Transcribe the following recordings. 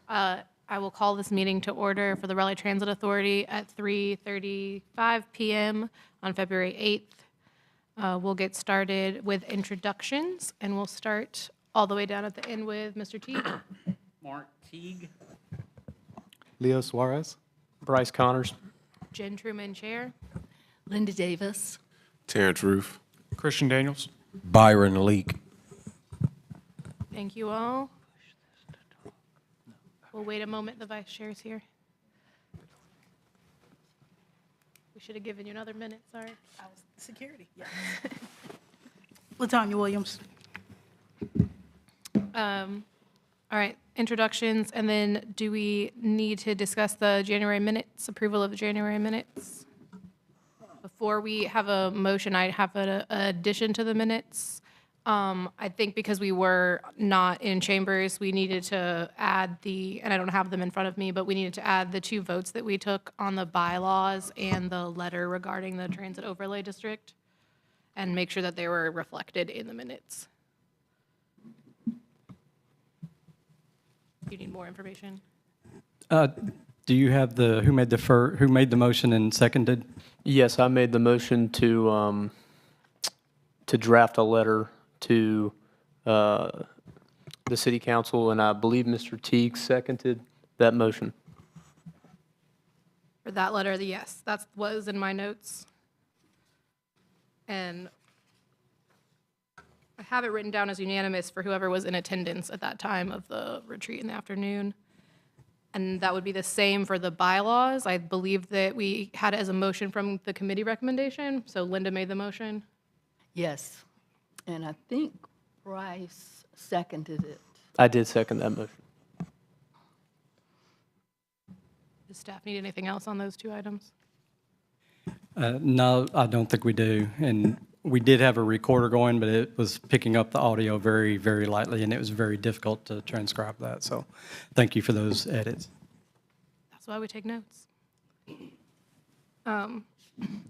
I will call this meeting to order for the Raleigh Transit Authority at 3:35 p.m. on February 8th. We'll get started with introductions, and we'll start all the way down at the end with Mr. Teague. Mark Teague. Leo Suarez. Bryce Connors. Jen Truman, Chair. Linda Davis. Terrence Roof. Christian Daniels. Byron Leak. Thank you all. We'll wait a moment. The vice chair's here. We should have given you another minute, sorry. Security, yes. LaTanya Williams. All right, introductions, and then do we need to discuss the January minutes, approval of the January minutes? Before we have a motion, I have an addition to the minutes. I think because we were not in chambers, we needed to add and I don't have them in front of me, but we needed to add the 2 votes that we took on the bylaws and the letter regarding the transit overlay district, and make sure that they were reflected in the minutes. You need more information? Do you have who made the motion and seconded? Yes, I made the motion to draft a letter to the city council, and I believe Mr. Teague seconded that motion. For that letter, the yes, that was in my notes. And I have it written down as unanimous for whoever was in attendance at that time of the retreat in the afternoon. And that would be the same for the bylaws. I believe that we had it as a motion from the committee recommendation, so Linda made the motion. Yes, and I think Bryce seconded it. I did second that motion. Does staff need anything else on those 2 items? No, I don't think we do. And we did have a recorder going, but it was picking up the audio very, very lightly, and it was very difficult to transcribe that. So thank you for those edits. That's why we take notes.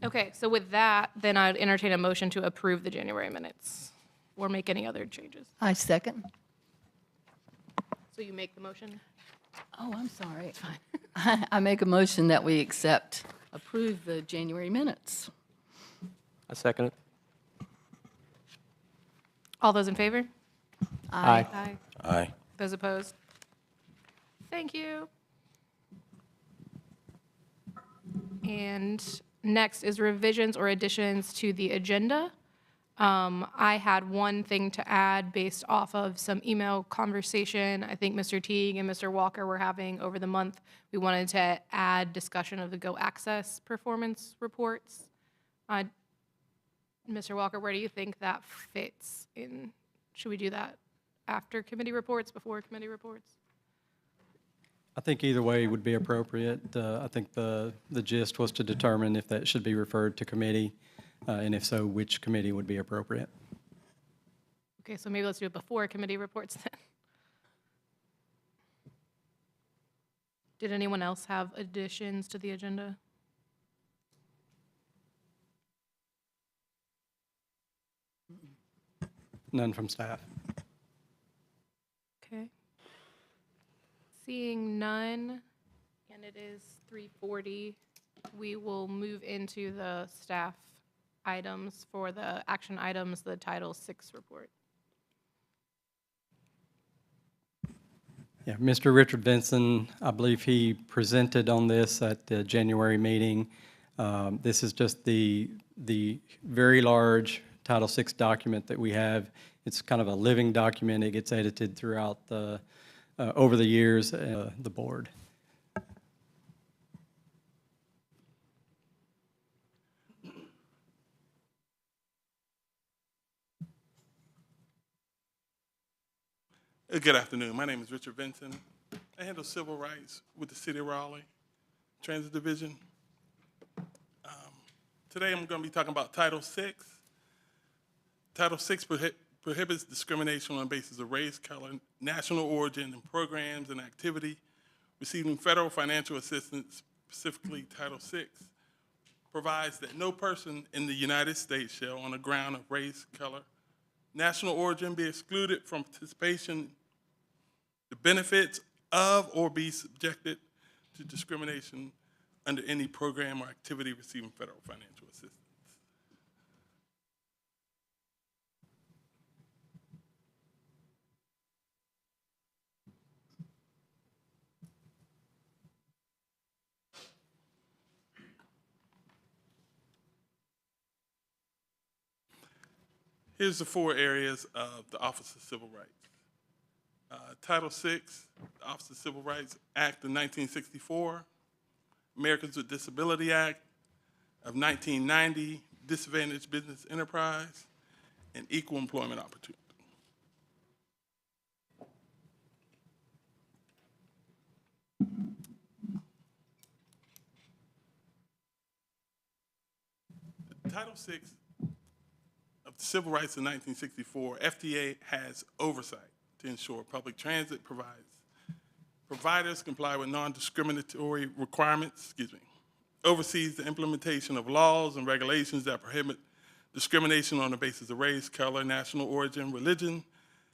Okay, so with that, then I'd entertain a motion to approve the January minutes or make any other changes. I second. So you make the motion? Oh, I'm sorry. It's fine. I make a motion that we approve the January minutes. I second it. All those in favor? Aye. Aye. Aye. Those opposed? Thank you. And next is revisions or additions to the agenda. I had one thing to add based off of some email conversation I think Mr. Teague and Mr. Walker were having over the month. We wanted to add discussion of the Go Access performance reports. Mr. Walker, where do you think that fits in? Should we do that after committee reports, before committee reports? I think either way would be appropriate. I think the gist was to determine if that should be referred to committee, and if so, which committee would be appropriate. Okay, so maybe let's do it before committee reports then. Did anyone else have additions to the agenda? None from staff. Okay. Seeing none, and it is 3:40, we will move into the staff items for the action items, the Title VI report. Yeah, Mr. Richard Vinson, I believe he presented on this at the January meeting. This is just the very large Title VI document that we have. It's kind of a living document. It gets edited throughout over the years, the board. Good afternoon. My name is Richard Vinson. I handle civil rights with the City of Raleigh Transit Division. Today I'm going to be talking about Title VI. Title VI prohibits discrimination on the basis of race, color, national origin, and programs and activity receiving federal financial assistance, specifically Title VI, provides that no person in the United States shall, on the ground of race, color, national origin, be excluded from participation, the benefits, of or be subjected to discrimination under any program or activity receiving federal financial assistance. Here's the 4 areas of the Office of Civil Rights. Title VI, the Office of Civil Rights Act of 1964, Americans with Disability Act of 1990, Disadvantaged Business Enterprise, and Equal Employment Opportunity. Title VI of the Civil Rights of 1964, FDA has oversight to ensure public transit providers comply with non-discriminatory requirements, oversees the implementation of laws and regulations that prohibit discrimination on the basis of race, color, national origin, religion,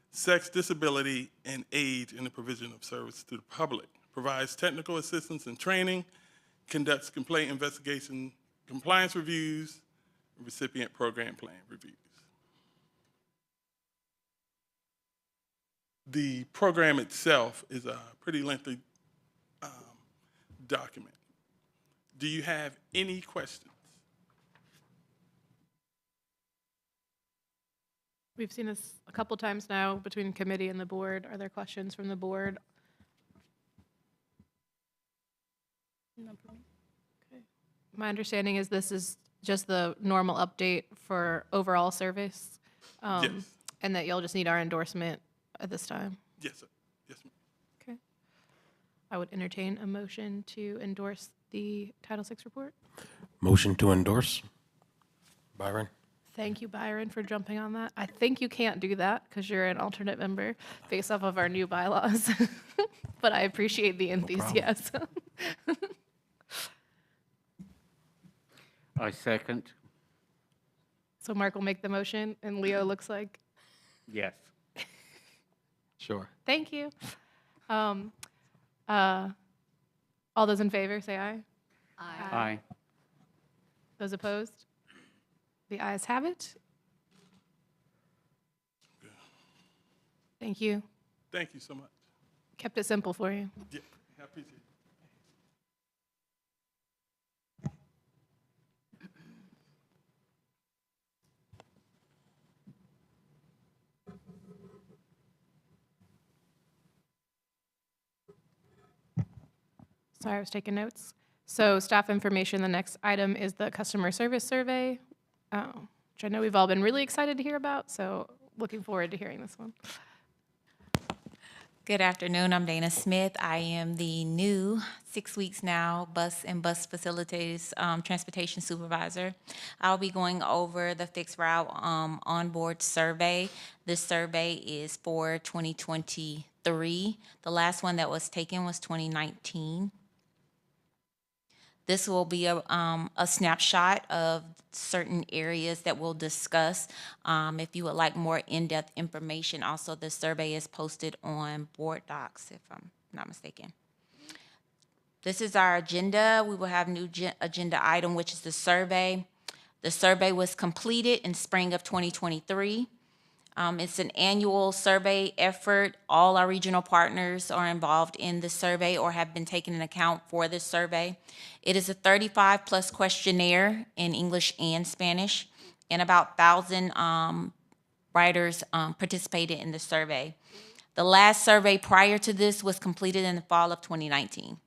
sex, disability, and age in the provision of service to the public, provides technical assistance and training, conducts complaint investigation, compliance reviews, and recipient program plan reviews. The program itself is a pretty lengthy document. Do you have any questions? We've seen this a couple times now between committee and the board. Are there questions from the board? Okay. My understanding is this is just the normal update for overall service, Yes. and that you'll just need our endorsement at this time. Yes, sir. Yes, ma'am. Okay. I would entertain a motion to endorse the Title VI report. Motion to endorse. Byron? Thank you, Byron, for jumping on that. I think you can't do that because you're an alternate member based off of our new bylaws, but I appreciate the enthusiasm. I second. So Mark will make the motion, and Leo looks like, Yes. Sure. thank you. All those in favor, say aye. Aye. Those opposed? The ayes have it. Thank you. Thank you so much. Kept it simple for you. Yeah, I appreciate it. Sorry, I was taking notes. So staff information, the next item is the customer service survey, which I know we've all been really excited to hear about, so looking forward to hearing this one. Good afternoon, I'm Dana Smith. I am the new 6 weeks now bus and bus facilities transportation supervisor. I'll be going over the fixed route onboard survey. This survey is for 2023. The last one that was taken was 2019. This will be a snapshot of certain areas that we'll discuss. If you would like more in-depth information, also the survey is posted on board docs, if I'm not mistaken. This is our agenda. We will have new agenda item, which is the survey. The survey was completed in spring of 2023. It's an annual survey effort. All our regional partners are involved in the survey or have been taken into account for this survey. It is a 35+ questionnaire in English and Spanish, and about 1,000 writers participated in the survey. The last survey prior to this was completed in the fall of 2019.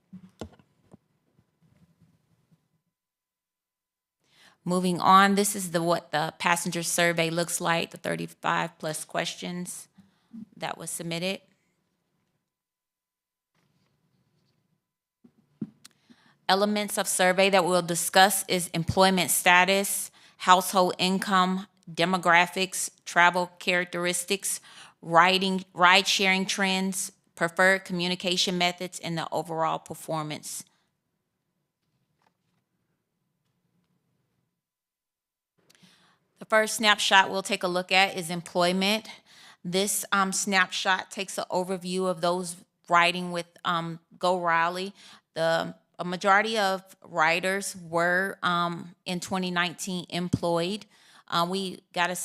Moving on, this is what the passenger survey looks like, the 35+ questions that was submitted. Elements of survey that we'll discuss is employment status, household income, demographics, travel characteristics, ride-sharing trends, preferred communication methods, and the overall performance. The first snapshot we'll take a look at is employment. This snapshot takes an overview of those riding with Go Raleigh. A majority of riders were in 2019 employed. We got a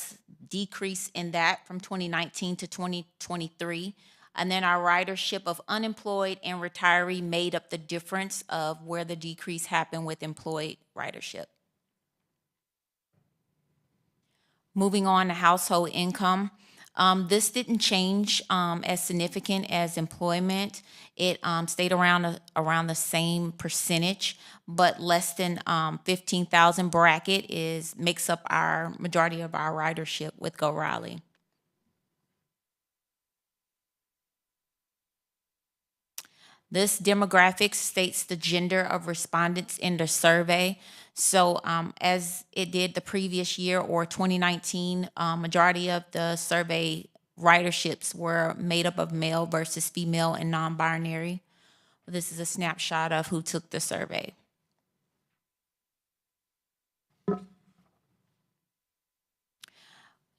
decrease in that from 2019 to 2023. And then our ridership of unemployed and retiree made up the difference of where the decrease happened with employed ridership. Moving on to household income. This didn't change as significant as employment. It stayed around the same percentage, but less than 15,000 bracket makes up our majority of our ridership with Go Raleigh. This demographic states the gender of respondents in the survey. So as it did the previous year or 2019, majority of the survey riderships were made up of male versus female and non-binary. This is a snapshot of who took the survey.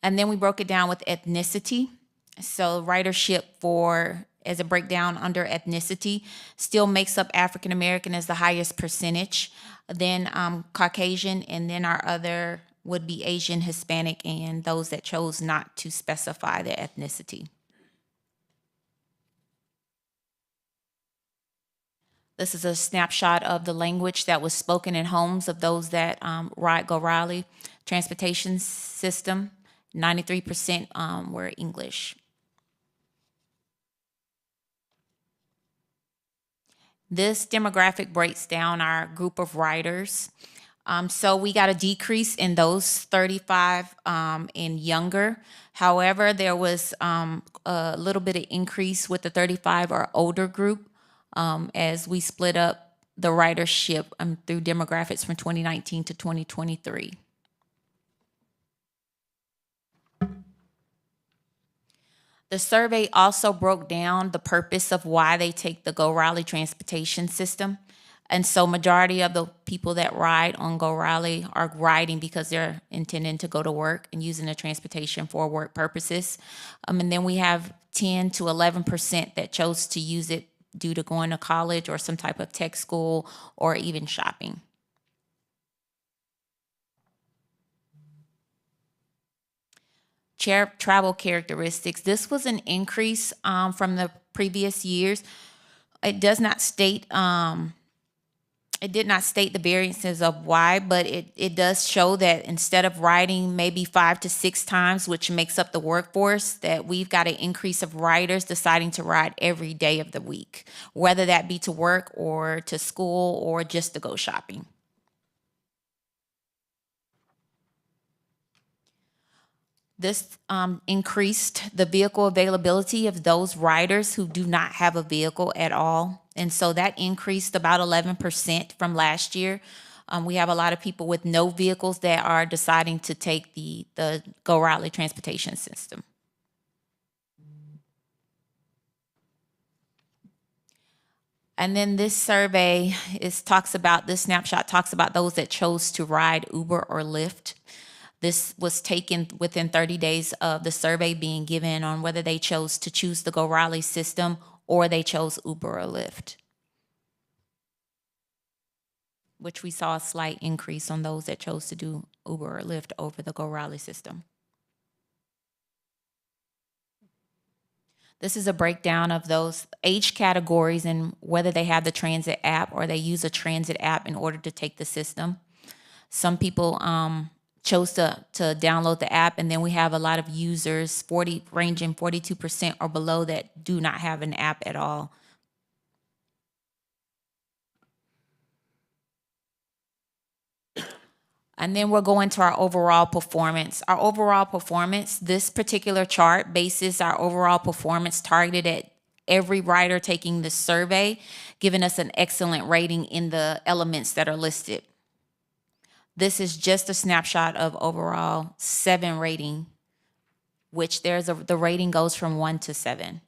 And then we broke it down with ethnicity. So ridership as a breakdown under ethnicity still makes up African American as the highest percentage, then Caucasian, and then our other would be Asian, Hispanic, and those that chose not to specify their ethnicity. This is a snapshot of the language that was spoken in homes of those that Go Raleigh. Transportation system, 93% were English. This demographic breaks down our group of riders. So we got a decrease in those 35 and younger. However, there was a little bit of increase with the 35 or older group as we split up the ridership through demographics from 2019 to 2023. The survey also broke down the purpose of why they take the Go Raleigh transportation system. And so majority of the people that ride on Go Raleigh are riding because they're intending to go to work and using the transportation for work purposes. And then we have 10 to 11% that chose to use it due to going to college or some type of tech school or even shopping. Travel characteristics. This was an increase from the previous years. It does not state. It did not state the variances of why, but it does show that instead of riding maybe 5 to 6 times, which makes up the workforce, that we've got an increase of riders deciding to ride every day of the week, whether that be to work or to school or just to go shopping. This increased the vehicle availability of those riders who do not have a vehicle at all. And so that increased about 11% from last year. We have a lot of people with no vehicles that are deciding to take the Go Raleigh transportation system. And then this survey this snapshot talks about those that chose to ride Uber or Lyft. This was taken within 30 days of the survey being given on whether they chose to choose the Go Raleigh system or they chose Uber or Lyft, which we saw a slight increase on those that chose to do Uber or Lyft over the Go Raleigh system. This is a breakdown of those age categories and whether they have the transit app or they use a transit app in order to take the system. Some people chose to download the app, and then we have a lot of users, ranging 42% or below, that do not have an app at all. And then we'll go into our overall performance. Our overall performance, this particular chart bases our overall performance targeted at every rider taking the survey, giving us an excellent rating in the elements that are listed. This is just a snapshot of overall 7 rating, which the rating goes from 1 to 7.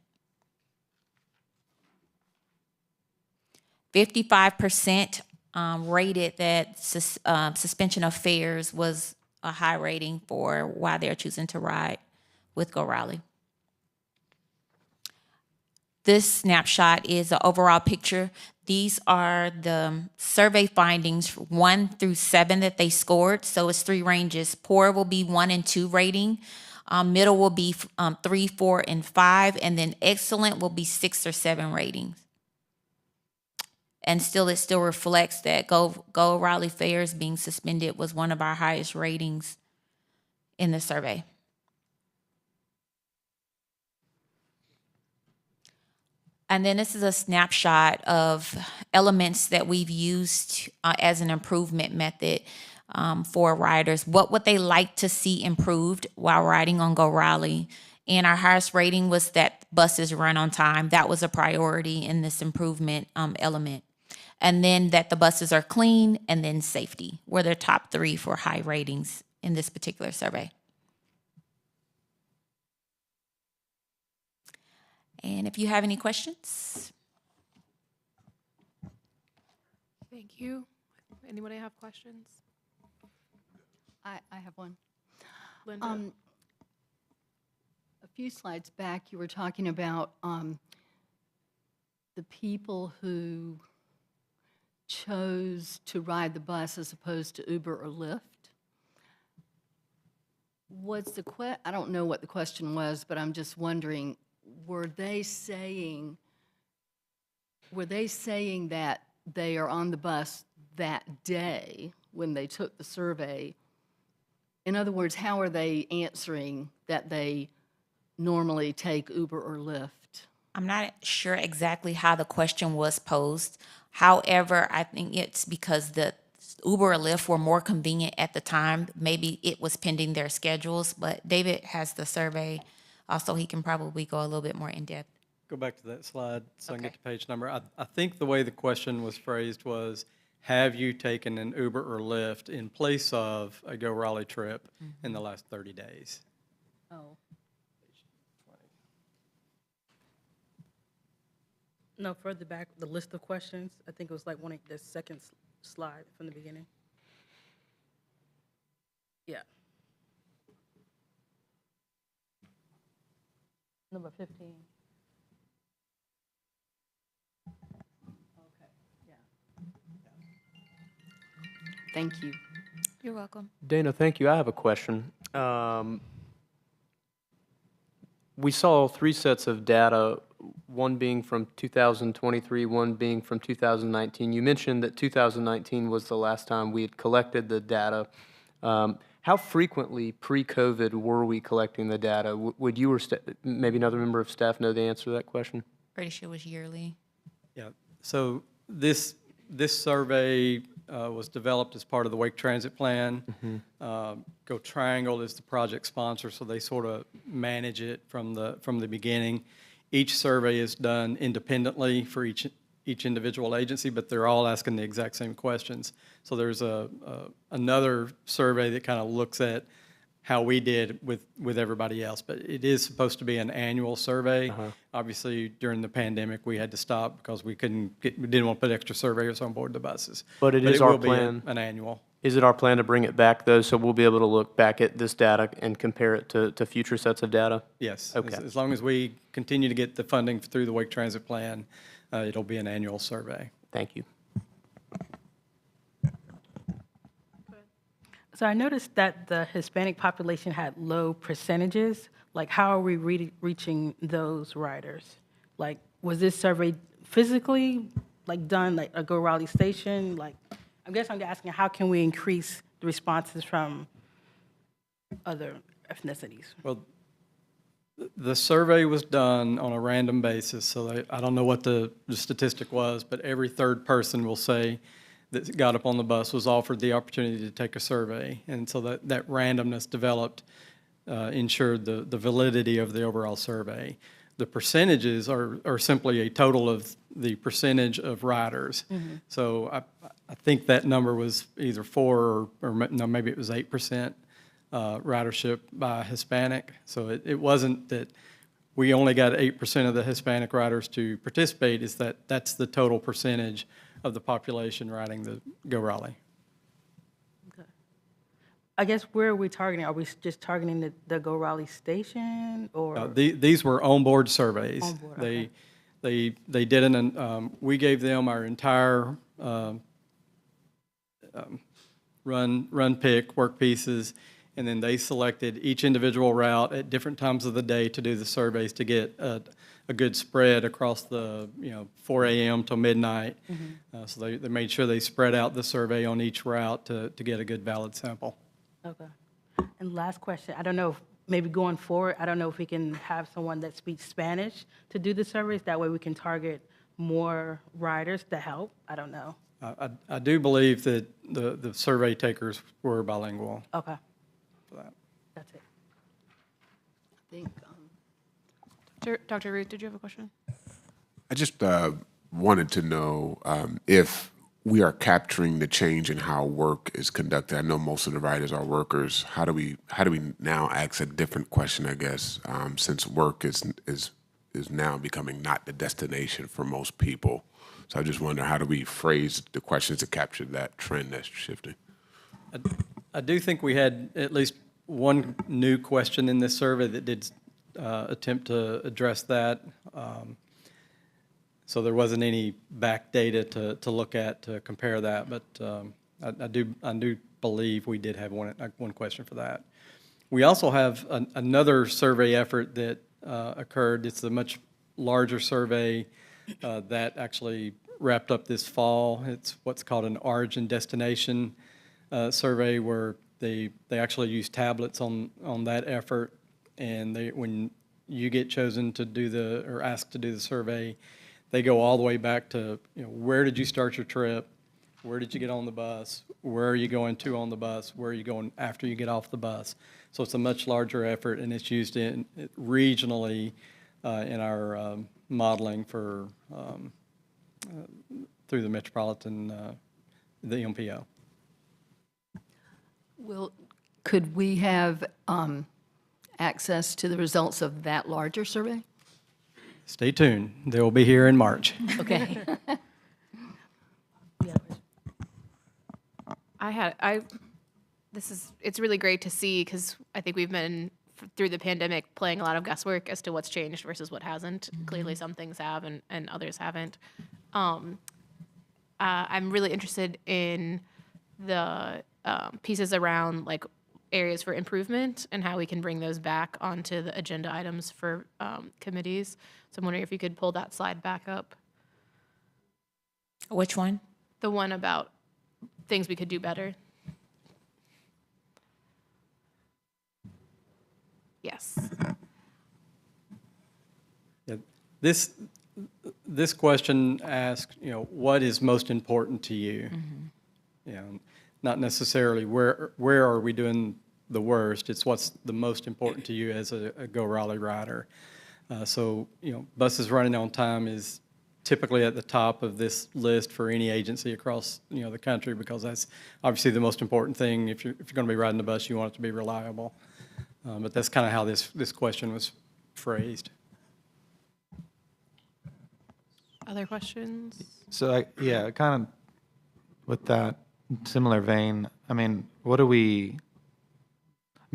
55% rated that suspension of fares was a high rating for why they're choosing to ride with Go Raleigh. This snapshot is an overall picture. These are the survey findings 1 through 7 that they scored. So it's 3 ranges. Poor will be 1 and 2 rating. Middle will be 3, 4, and 5. And then excellent will be 6 or 7 ratings. And still, it still reflects that Go Raleigh Fairs being suspended was one of our highest ratings in the survey. And then this is a snapshot of elements that we've used as an improvement method for riders. What would they like to see improved while riding on Go Raleigh? And our highest rating was that buses run on time. That was a priority in this improvement element. And then that the buses are clean, and then safety were their top 3 for high ratings in this particular survey. And if you have any questions. Thank you. Anybody have questions? I have one. Linda? A few slides back, you were talking about the people who chose to ride the bus as opposed to Uber or Lyft. I don't know what the question was, but I'm just wondering, were they saying that they are on the bus that day when they took the survey? In other words, how are they answering that they normally take Uber or Lyft? I'm not sure exactly how the question was posed. However, I think it's because the Uber or Lyft were more convenient at the time. Maybe it was pending their schedules, but David has the survey. Also, he can probably go a little bit more in depth. Go back to that slide so I can get Okay. the page number. I think the way the question was phrased was, have you taken an Uber or Lyft in place of a Go Raleigh trip in the last 30 days? Oh. No, further back, the list of questions, I think it was like the second slide from the beginning. Yeah. Number 15. Thank you. You're welcome. Dana, thank you. I have a question. We saw 3 sets of data, one being from 2023, one being from 2019. You mentioned that 2019 was the last time we had collected the data. How frequently pre-COVID were we collecting the data? Would you or maybe another member of staff know the answer to that question? Pretty sure it was yearly. Yeah, so this survey was developed as part of the Wake Transit Plan. Go Triangle is the project sponsor, so they sort of manage it from the beginning. Each survey is done independently for each individual agency, but they're all asking the exact same questions. So there's another survey that kind of looks at how we did with everybody else, but it is supposed to be an annual survey. Obviously, during the pandemic, we had to stop because we didn't want to put extra surveyors on board the buses. But it is our will be plan. an annual. Is it our plan to bring it back, though, so we'll be able to look back at this data and compare it to future sets of data? Yes. Okay. As long as we continue to get the funding through the Wake Transit Plan, it'll be an annual survey. Thank you. So I noticed that the Hispanic population had low percentages. Like, how are we reaching those riders? Like, was this survey physically, like, done, like, a Go Raleigh station? Like, I guess I'm asking, how can we increase the responses from other ethnicities? Well, the survey was done on a random basis, so I don't know what the statistic was, but every third person will say that got up on the bus was offered the opportunity to take a survey. And so that randomness developed, ensured the validity of the overall survey. The percentages are simply a total of the percentage of riders. So I think that number was either 4 or no, maybe it was 8%. Ridership by Hispanic. So it wasn't that we only got 8% of the Hispanic riders to participate, is that's the total percentage of the population riding the Go Raleigh. Okay. I guess where are we targeting? Are we just targeting the Go Raleigh station or? These were onboard surveys. Onboard, okay. They did we gave them our entire run pick work pieces, and then they selected each individual route at different times of the day to do the surveys to get a good spread across the 4 a.m. till midnight. So they made sure they spread out the survey on each route to get a good valid sample. Okay. And last question, I don't know, if maybe going forward, I don't know if we can have someone that speaks Spanish to do the surveys. That way we can target more riders to help. I don't know. I do believe that the survey takers were bilingual Okay, for that. that's it. I think, Dr. Ruth, did you have a question? I just wanted to know if we are capturing the change in how work is conducted. I know most of the riders are workers. How do we now ask a different question, I guess, since work is now becoming not the destination for most people? So I just wonder, how do we phrase the questions to capture that trend that's shifting? I do think we had at least one new question in this survey that did attempt to address that. So there wasn't any back data to look at to compare that, but I do believe we did have one question for that. We also have another survey effort that occurred. It's a much larger survey that actually wrapped up this fall. It's what's called an origin destination survey, where they actually use tablets on that effort, and when you get chosen to do or asked to do the survey, they go all the way back to, where did you start your trip? Where did you get on the bus? Where are you going to on the bus? Where are you going after you get off the bus? So it's a much larger effort, and it's used regionally in our modeling for through the metropolitan, the MPO. could we have access to the results of that larger survey? Stay tuned. They will be here in March. Okay. It's really great to see, because I think we've been through the pandemic playing a lot of guesswork as to what's changed versus what hasn't. Clearly some things have and others haven't. I'm really interested in the pieces around like areas for improvement and how we can bring those back onto the agenda items for committees. So I'm wondering if you could pull that slide back up. Which one? The one about things we could do better. Yes. Yeah, this question asks, what is most important to you? Not necessarily where are we doing the worst. It's what's the most important to you as a Go Raleigh rider. So buses running on time is typically at the top of this list for any agency across the country, because that's obviously the most important thing. If you're going to be riding the bus, you want it to be reliable. But that's kind of how this question was phrased. Other questions? So, kind of with that similar vein,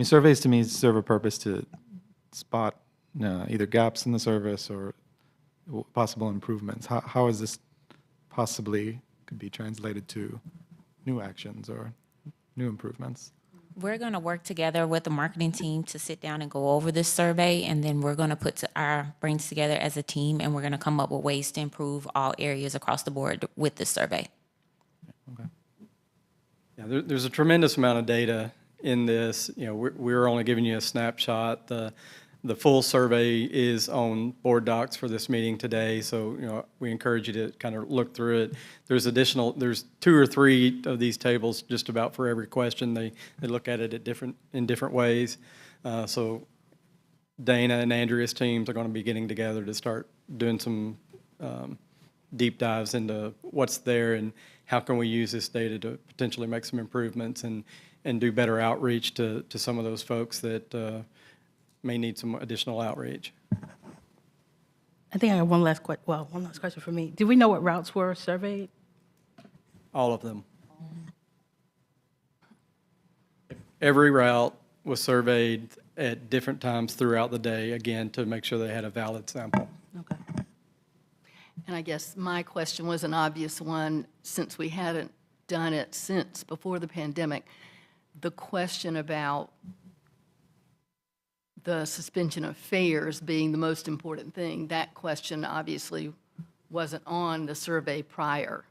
surveys to me serve a purpose to spot either gaps in the service or possible improvements. How is this possibly could be translated to new actions or new improvements? We're going to work together with the marketing team to sit down and go over this survey, and then we're going to put our brains together as a team, and we're going to come up with ways to improve all areas across the board with this survey. Okay. Yeah, there's a tremendous amount of data in this. We're only giving you a snapshot. The full survey is on board docs for this meeting today, so we encourage you to kind of look through it. There's 2 or 3 of these tables just about for every question. They look at it in different ways. So Dana and Andrea's teams are going to be getting together to start doing some deep dives into what's there and how can we use this data to potentially make some improvements and do better outreach to some of those folks that may need some additional outreach. I think I have one last question for me. Do we know what routes were surveyed? All of them. Every route was surveyed at different times throughout the day, again, to make sure they had a valid sample. Okay. And I guess my question was an obvious one, since we hadn't done it since before the pandemic. The question about the suspension of fares being the most important thing, that question obviously wasn't on the survey prior.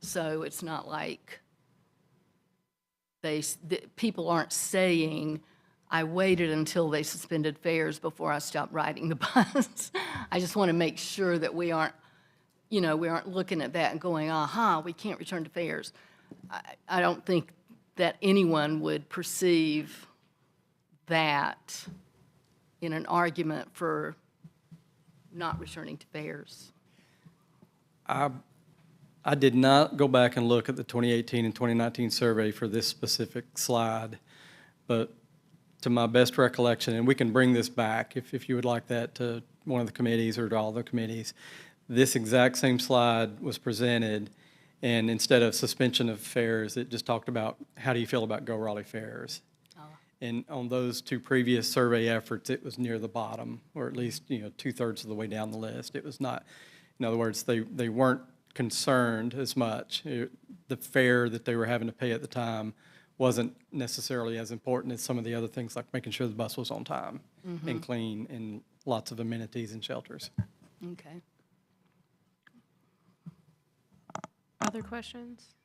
So it's not like people aren't saying, I waited until they suspended fares before I stopped riding the bus. I just want to make sure that we aren't looking at that and going, aha, we can't return to fares. I don't think that anyone would perceive that in an argument for not returning to fares. I did not go back and look at the 2018 and 2019 survey for this specific slide, but to my best recollection, and we can bring this back if you would like that to one of the committees or to all the committees, this exact same slide was presented, and instead of suspension of fares, it just talked about how do you feel about Go Raleigh fares. And on those two previous survey efforts, it was near the bottom, or at least, 2/3 of the way down the list. It was not, in other words, they weren't concerned as much. The fare that they were having to pay at the time wasn't necessarily as important as some of the other things, like making sure the bus was on time and clean and lots of amenities and shelters. Okay. Other questions?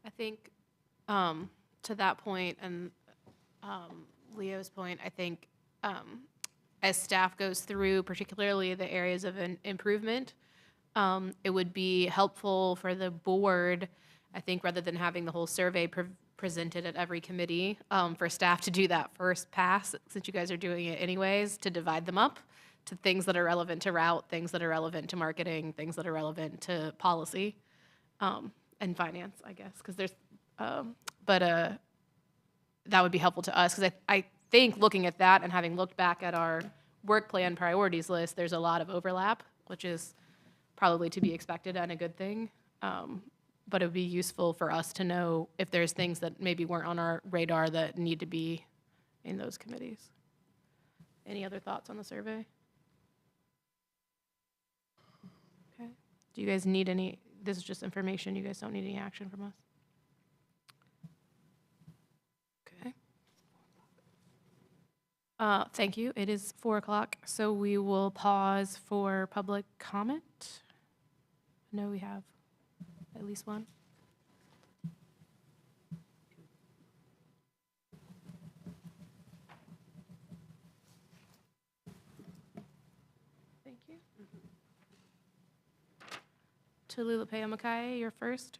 I think to that point and Leo's point, I think as staff goes through, particularly the areas of an improvement, it would be helpful for the board, I think, rather than having the whole survey presented at every committee, for staff to do that first pass, since you guys are doing it anyways, to divide them up to things that are relevant to route, things that are relevant to marketing, things that are relevant to policy, and finance, I guess, because there's, that would be helpful to us, because I think looking at that and having looked back at our work plan priorities list, there's a lot of overlap, which is probably to be expected and a good thing. But it would be useful for us to know if there's things that maybe weren't on our radar that need to be in those committees. Any other thoughts on the survey? Okay. Do you guys need any, this is just information, you guys don't need any action from us? Okay. Thank you. It is 4:00, so we will pause for public comment. I know we have at least one. Thank you. Tululipe Amakaye, you're first.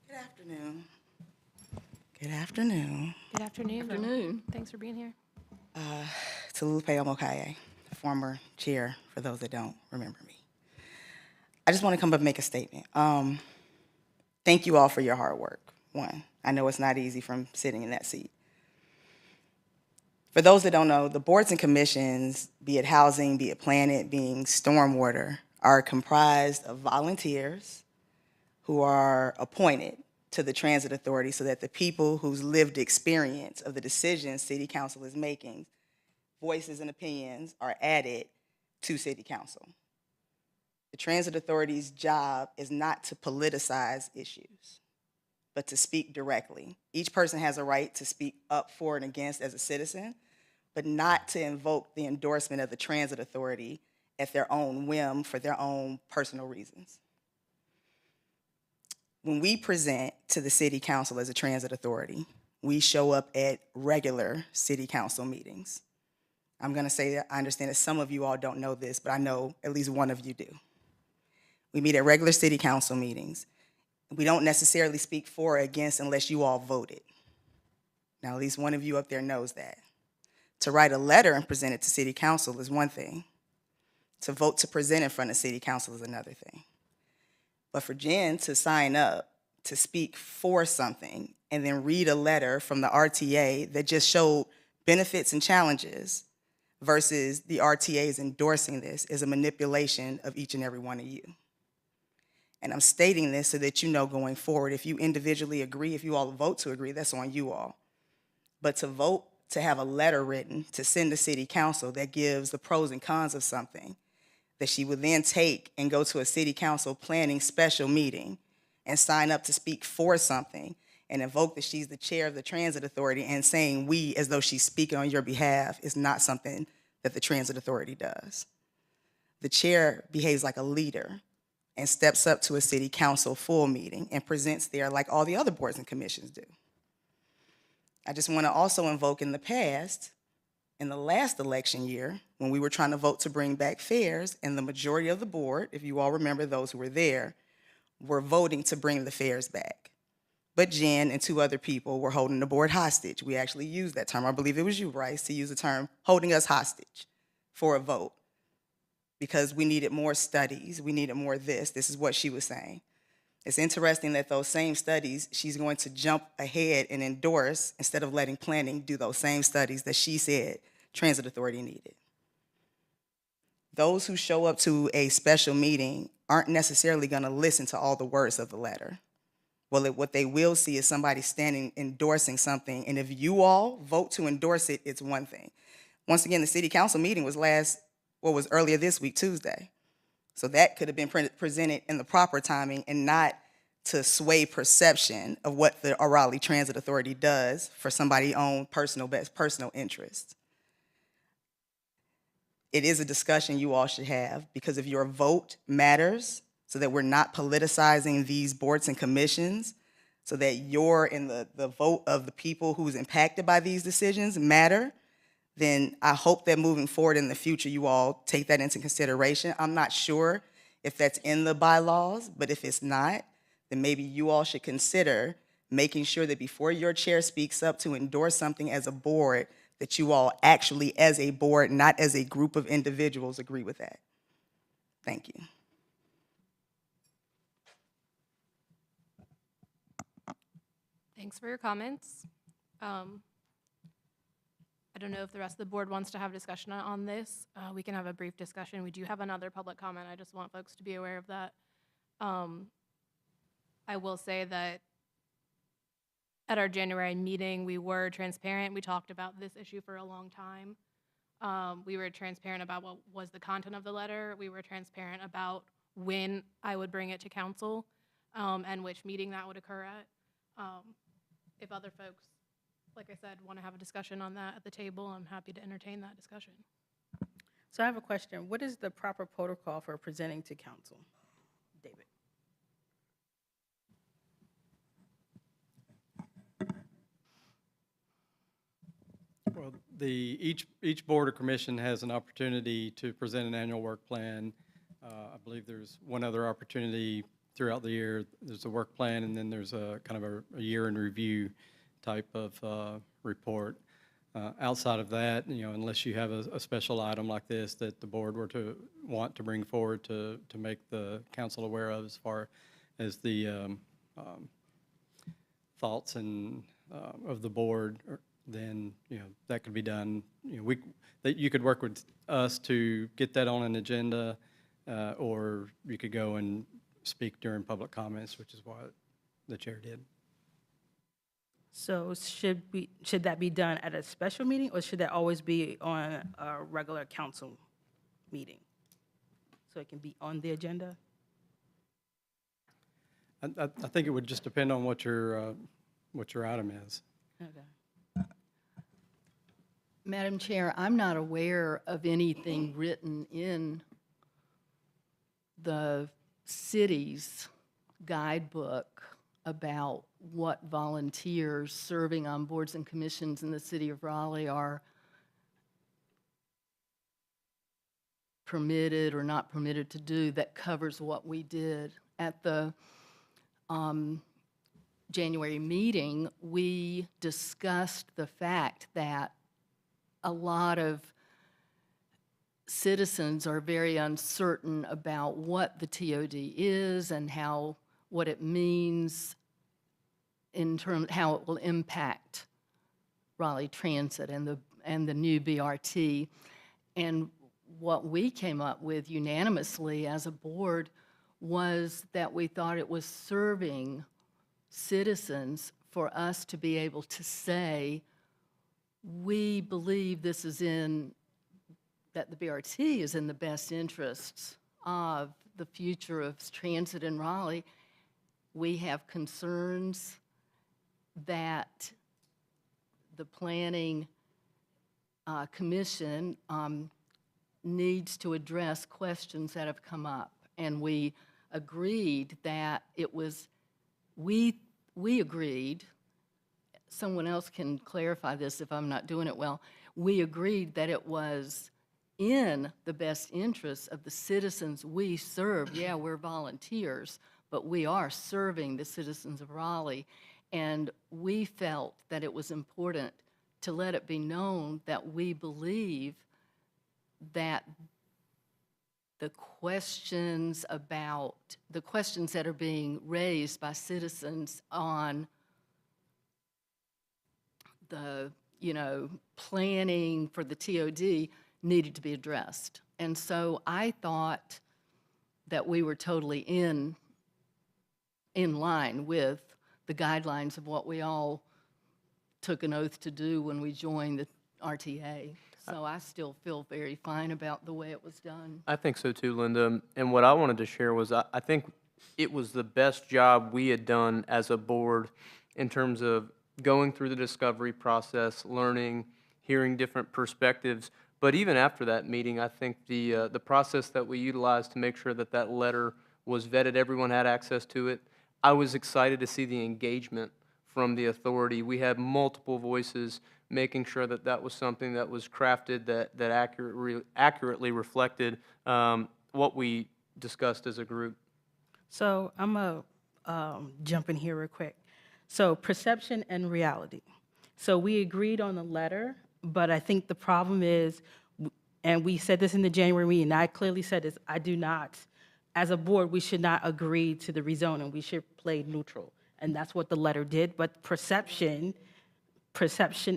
Good afternoon. Good afternoon. Good afternoon. Afternoon. Thanks for being here. Tululipe Omokaye, former chair, for those that don't remember me. I just want to come up and make a statement. Thank you all for your hard work. One, I know it's not easy from sitting in that seat. For those that don't know, the boards and commissions, be it housing, be it planet, being stormwater, are comprised of volunteers who are appointed to the transit authority so that the people whose lived experience of the decisions city council is making, voices and opinions, are added to city council. The transit authority's job is not to politicize issues, but to speak directly. Each person has a right to speak up for and against as a citizen, but not to invoke the endorsement of the transit authority at their own whim for their own personal reasons. When we present to the city council as a transit authority, we show up at regular city council meetings. I'm gonna say that I understand that some of you all don't know this, but I know at least one of you do. We meet at regular city council meetings. We don't necessarily speak for or against unless you all voted. Now, at least one of you up there knows that. To write a letter and present it to city council is one thing. To vote to present in front of city council is another thing. But for Jen to sign up to speak for something and then read a letter from the RTA that just showed benefits and challenges versus the RTAs endorsing this is a manipulation of each and every one of you. And I'm stating this so that you know going forward, if you individually agree, if you all vote to agree, that's on you all. But to vote to have a letter written to send to city council that gives the pros and cons of something that she would then take and go to a city council planning special meeting and sign up to speak for something and invoke that she's the chair of the transit authority and saying we as though she's speaking on your behalf is not something that the transit authority does. The chair behaves like a leader and steps up to a city council full meeting and presents there like all the other boards and commissions do. I just want to also invoke in the past, in the last election year, when we were trying to vote to bring back fares, and the majority of the board, if you all remember those who were there, were voting to bring the fares back. But Jen and 2 other people were holding the board hostage. We actually used that term. I believe it was you, Bryce, to use the term holding us hostage for a vote because we needed more studies. We needed more this. This is what she was saying. It's interesting that those same studies, she's going to jump ahead and endorse instead of letting planning do those same studies that she said Transit Authority needed. Those who show up to a special meeting aren't necessarily going to listen to all the words of the letter. Well, what they will see is somebody standing endorsing something, and if you all vote to endorse it, it's one thing. Once again, the city council meeting was earlier this week, Tuesday. So that could have been presented in the proper timing and not to sway perception of what the Raleigh Transit Authority does for somebody's own personal interest. It is a discussion you all should have because if your vote matters so that we're not politicizing these boards and commissions, so that you're in the vote of the people who's impacted by these decisions matter, then I hope that moving forward in the future, you all take that into consideration. I'm not sure if that's in the bylaws, but if it's not, then maybe you all should consider making sure that before your chair speaks up to endorse something as a board, that you all actually as a board, not as a group of individuals, agree with that. Thank you. Thanks for your comments. I don't know if the rest of the board wants to have a discussion on this. We can have a brief discussion. We do have another public comment. I just want folks to be aware of that. I will say that at our January meeting, we were transparent. We talked about this issue for a long time. We were transparent about what was the content of the letter. We were transparent about when I would bring it to council and which meeting that would occur at. If other folks, like I said, want to have a discussion on that at the table, I'm happy to entertain that discussion. So I have a question. What is the proper protocol for presenting to council? David. Well, each board or commission has an opportunity to present an annual work plan. I believe there's one other opportunity throughout the year. There's a work plan, and then there's a kind of a year in review type of report. Outside of that, unless you have a special item like this that the board were to want to bring forward to make the council aware of as far as the thoughts and of the board, then that could be done. You could work with us to get that on an agenda, or you could go and speak during public comments, which is what the chair did. So should that be done at a special meeting, or should that always be on a regular council meeting? So it can be on the agenda? I think it would just depend on what your item is. Okay. Madam Chair, I'm not aware of anything written in the city's guidebook about what volunteers serving on boards and commissions in the city of Raleigh are permitted or not permitted to do that covers what we did. At the January meeting, we discussed the fact that a lot of citizens are very uncertain about what the TOD is and what it means in terms how it will impact Raleigh Transit and the new BRT. And what we came up with unanimously as a board was that we thought it was serving citizens for us to be able to say, we believe this is that the BRT is in the best interests of the future of transit in Raleigh. We have concerns that the Planning Commission needs to address questions that have come up. And we agreed that it was, we agreed, someone else can clarify this if I'm not doing it well, we agreed that it was in the best interests of the citizens we serve. Yeah, we're volunteers, but we are serving the citizens of Raleigh. And we felt that it was important to let it be known that we believe that the questions that are being raised by citizens on the, planning for the TOD needed to be addressed. And so I thought that we were totally in line with the guidelines of what we all took an oath to do when we joined the RTA. So I still feel very fine about the way it was done. I think so too, Linda. And what I wanted to share was I think it was the best job we had done as a board in terms of going through the discovery process, learning, hearing different perspectives. But even after that meeting, I think the process that we utilized to make sure that that letter was vetted, everyone had access to it. I was excited to see the engagement from the authority. We had multiple voices making sure that that was something that was crafted that accurately reflected what we discussed as a group. So I'm going to jump in here real quick. So perception and reality. So we agreed on the letter, but I think the problem is, and we said this in the January meeting, and I clearly said this, I do not, as a board, we should not agree to the rezoning. We should play neutral. And that's what the letter did. But perception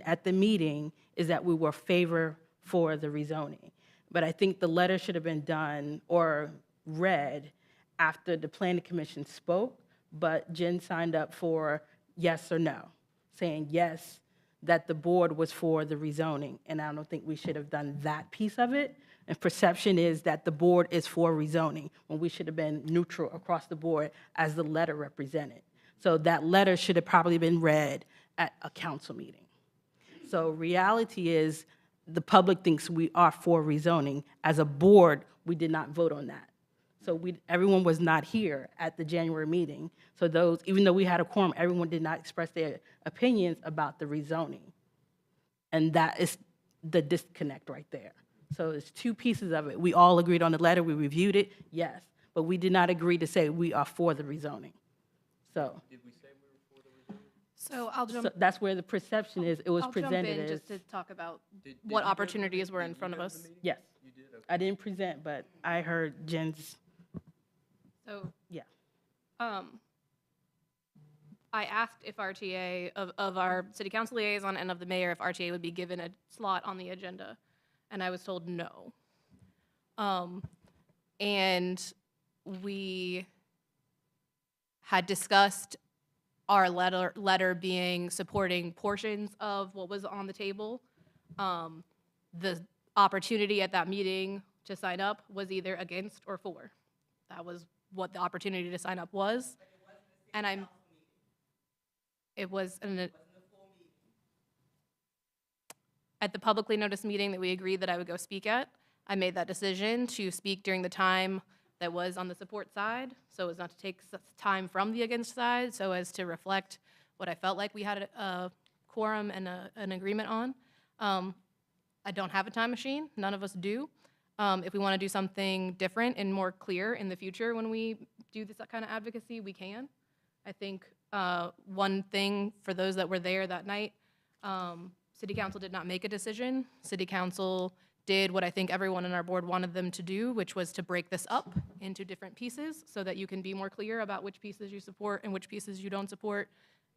at the meeting is that we were for the rezoning. But I think the letter should have been done or read after the Planning Commission spoke, but Jen signed up for yes or no, saying yes, that the board was for the rezoning. And I don't think we should have done that piece of it. And perception is that the board is for rezoning, when we should have been neutral across the board as the letter represented. So that letter should have probably been read at a council meeting. So reality is the public thinks we are for rezoning. As a board, we did not vote on that. So everyone was not here at the January meeting. So those, even though we had a quorum, everyone did not express their opinions about the rezoning. And that is the disconnect right there. So it's two pieces of it. We all agreed on the letter, we reviewed it, yes, but we did not agree to say we are for the rezoning. So. Did we say we were for the rezoning? So I'll jump. So that's where the perception is. It was I'll jump presented in as. just to talk about what opportunities were in front of us. Yes. You did, okay. I didn't present, but I heard Jen's. So yeah. I asked if RTA, of our city council liaison and of the mayor, if RTA would be given a slot on the agenda, and I was told no. And we had discussed our letter being supporting portions of what was on the table. The opportunity at that meeting to sign up was either against or for. That was what the opportunity to sign up was. And it was at the publicly noticed meeting that we agreed that I would go speak at. I made that decision to speak during the time that was on the support side, so as not to take time from the against side, so as to reflect what I felt like we had a quorum and an agreement on. I don't have a time machine, none of us do. If we want to do something different and more clear in the future when we do this kind of advocacy, we can. I think one thing for those that were there that night, City Council did not make a decision. City Council did what I think everyone in our board wanted them to do, which was to break this up into different pieces so that you can be more clear about which pieces you support and which pieces you don't support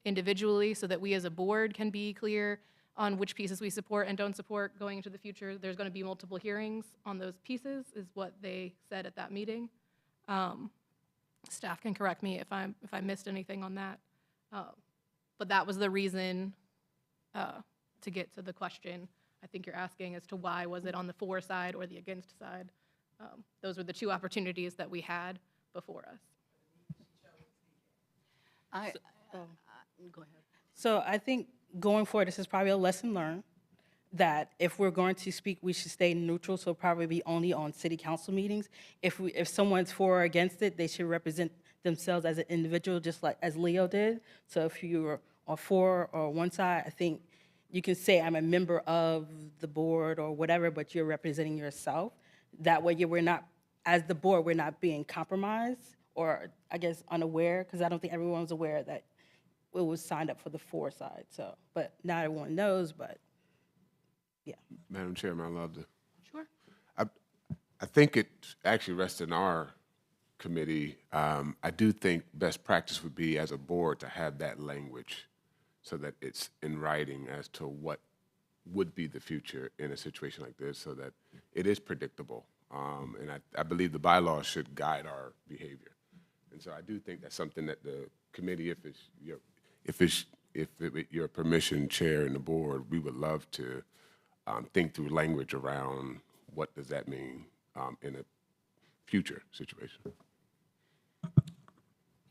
individually, so that we as a board can be clear on which pieces we support and don't support going into the future. There's going to be multiple hearings on those pieces, is what they said at that meeting. Staff can correct me if I missed anything on that. But that was the reason to get to the question I think you're asking as to why was it on the for side or the against side. Those were the two opportunities that we had before us. Go ahead. So I think going forward, this is probably a lesson learned, that if we're going to speak, we should stay neutral, so probably be only on city council meetings. If someone's for or against it, they should represent themselves as an individual, just like as Leo did. So if you are for or one side, I think you can say I'm a member of the board or whatever, but you're representing yourself. That way we're not, as the board, we're not being compromised or I guess unaware, because I don't think everyone was aware that it was signed up for the for side. So, but not everyone knows, but yeah. Madam Chairman, I'd love to. Sure. I think it actually rests in our committee. I do think best practice would be as a board to have that language so that it's in writing as to what would be the future in a situation like this so that it is predictable. And I believe the bylaws should guide our behavior. And so I do think that's something that the committee, with your permission, Chair and the board, we would love to think through language around what does that mean in a future situation.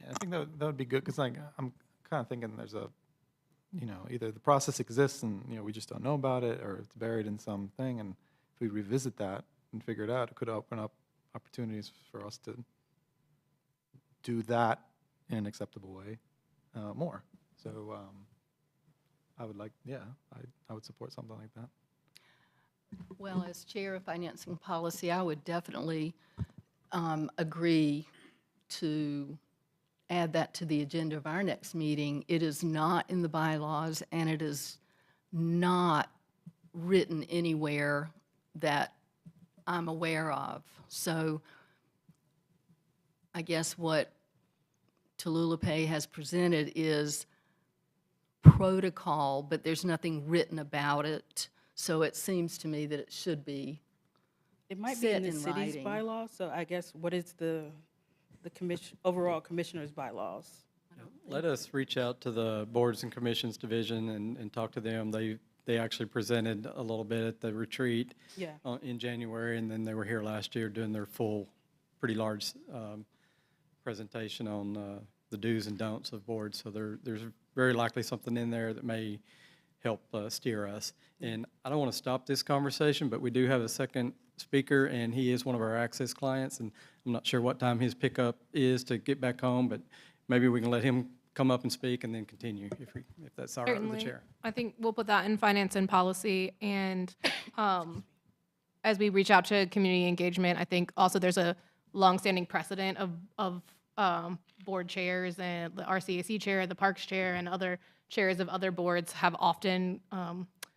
Yeah, I think that would be good, because like, I'm kind of thinking there's a, either the process exists and, we just don't know about it, or it's buried in something, and if we revisit that and figure it out, it could open up opportunities for us to do that in an acceptable way more. So I would I would support something like that. Well, as Chair of Finance and Policy, I would definitely agree to add that to the agenda of our next meeting. It is not in the bylaws, and it is not written anywhere that I'm aware of. So I guess what Tallulahpay has presented is protocol, but there's nothing written about it. So it seems to me that it should be It might be set in the in city's writing. bylaws, so I guess what is the overall commissioner's bylaws? Let us reach out to the Boards and Commissions Division and talk to them. They actually presented a little bit at the retreat Yeah. in January, and then they were here last year doing their full, pretty large presentation on the do's and don'ts of boards. So there's very likely something in there that may help steer us. And I don't want to stop this conversation, but we do have a second speaker, and he is one of our Access clients, and I'm not sure what time his pickup is to get back home, but maybe we can let him come up and speak and then continue, if that's all right with the Certainly. chair. I think we'll put that in finance and policy. And as we reach out to community engagement, I think also there's a longstanding precedent of board chairs, and the RCAC chair, the Parks chair, and other chairs of other boards have often,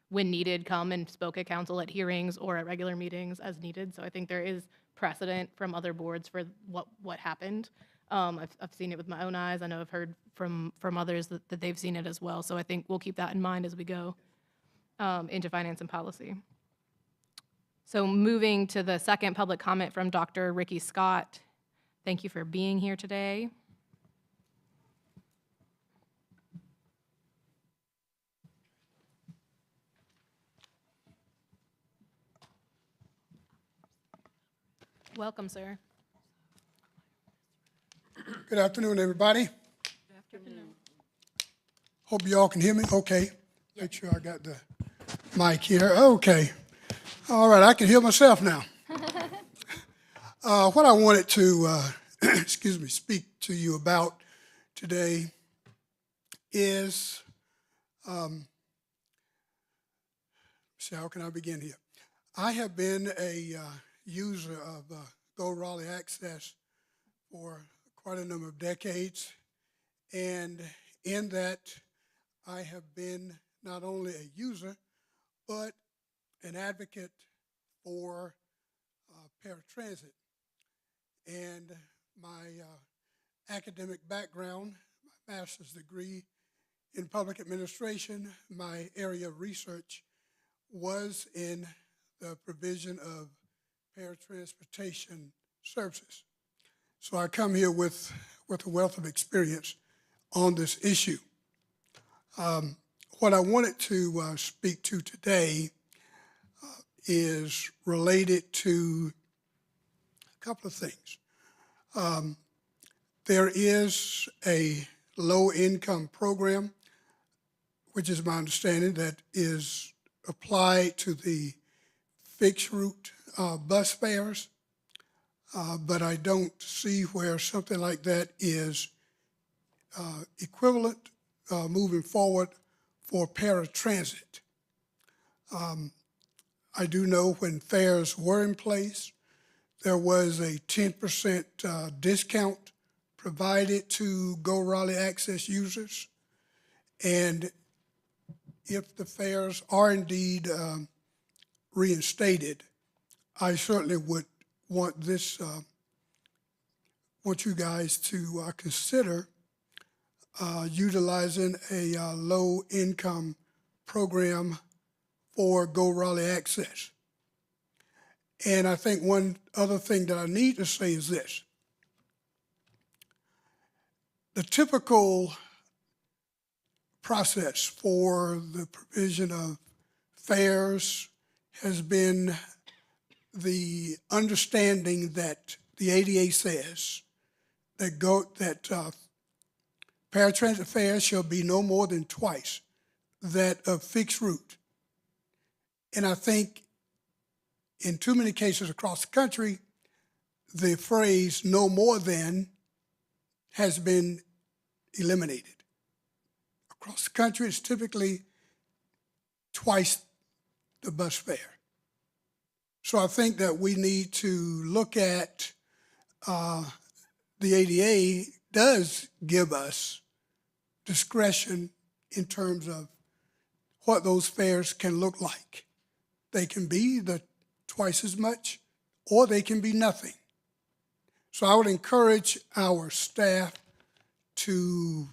when needed, come and spoke at council at hearings or at regular meetings as needed. So I think there is precedent from other boards for what happened. I've seen it with my own eyes. I know I've heard from others that they've seen it as well. So I think we'll keep that in mind as we go into finance and policy. So moving to the second public comment from Dr. Ricky Scott. Thank you for being here today. Welcome, sir. Good afternoon, everybody. Good afternoon. Hope you all can hear me. Okay. Make sure I got the mic here. Okay. All right, I can hear myself now. What I wanted to, speak to you about today is, how can I begin here? I have been a user of Go Raleigh Access for quite a number of decades, and in that I have been not only a user, but an advocate for paratransit. And my academic background, my master's degree in public administration, my area of research was in the provision of paratransportation services. So I come here with a wealth of experience on this issue. What I wanted to speak to today is related to a couple of things. There is a low-income program, which is my understanding, that is applied to the fixed route bus fares, but I don't see where something like that is equivalent moving forward for paratransit. I do know when fares were in place, there was a 10% discount provided to Go Raleigh Access users. And if the fares are indeed reinstated, I certainly would want want you guys to consider utilizing a low-income program for Go Raleigh Access. And I think one other thing that I need to say is this. The typical process for the provision of fares has been the understanding that the ADA says that paratransit fares shall be no more than twice that of fixed route. And I think in too many cases across the country, the phrase no more than has been eliminated. Across the country, it's typically twice the bus fare. So I think that we need to look at the ADA does give us discretion in terms of what those fares can look like. They can be the twice as much, or they can be nothing. So I would encourage our staff to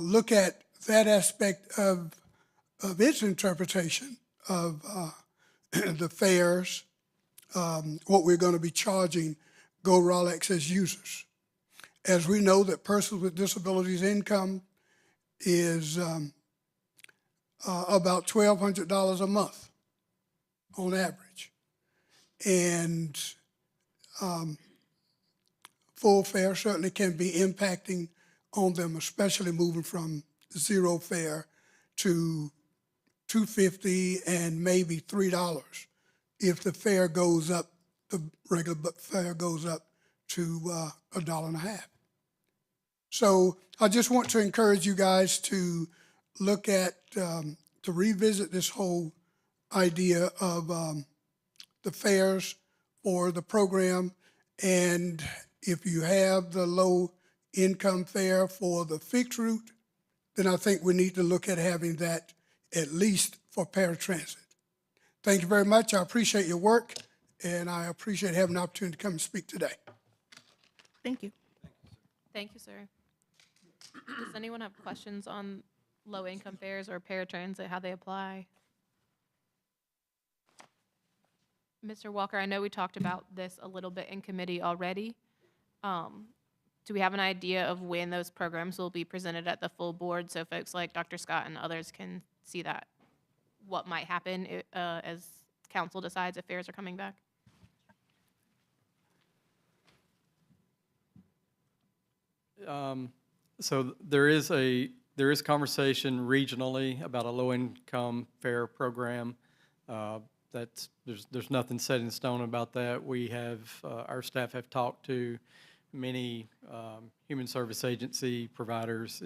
look at that aspect of its interpretation of the fares, what we're going to be charging Go Raleigh Access users. As we know that persons with disabilities income is about $1,200 a month on average. And full fare certainly can be impacting on them, especially moving from zero fare to $2.50 and maybe $3 if the fare goes up, the regular fare goes up to $1.50. So I just want to encourage you guys to look at, to revisit this whole idea of the fares for the program. And if you have the low income fare for the fixed route, then I think we need to look at having that at least for paratransit. Thank you very much. I appreciate your work, and I appreciate having the opportunity to come and speak today. Thank you. Thank you, sir. Does anyone have questions on low-income fares or paratransit, how they apply? Mr. Walker, I know we talked about this a little bit in committee already. Do we have an idea of when those programs will be presented at the full board so folks like Dr. Scott and others can see that, what might happen as council decides if fares are coming back? So there is conversation regionally about a low-income fare program. There's nothing set in stone about that. We have our staff have talked to many human service agency providers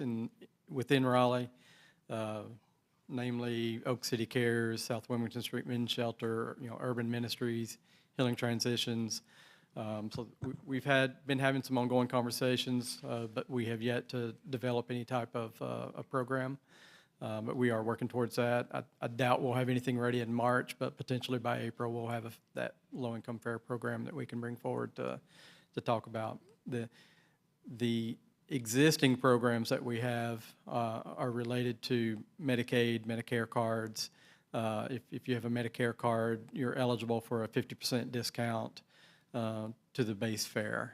within Raleigh, namely Oak City Cares, South Wilmington Street Men's Shelter, Urban Ministries, Healing Transitions. So we've been having some ongoing conversations, but we have yet to develop any type of a program. But we are working towards that. I doubt we'll have anything ready in March, but potentially by April we'll have that low-income fare program that we can bring forward to talk about. The existing programs that we have are related to Medicaid, Medicare cards. If you have a Medicare card, you're eligible for a 50% discount to the base fare.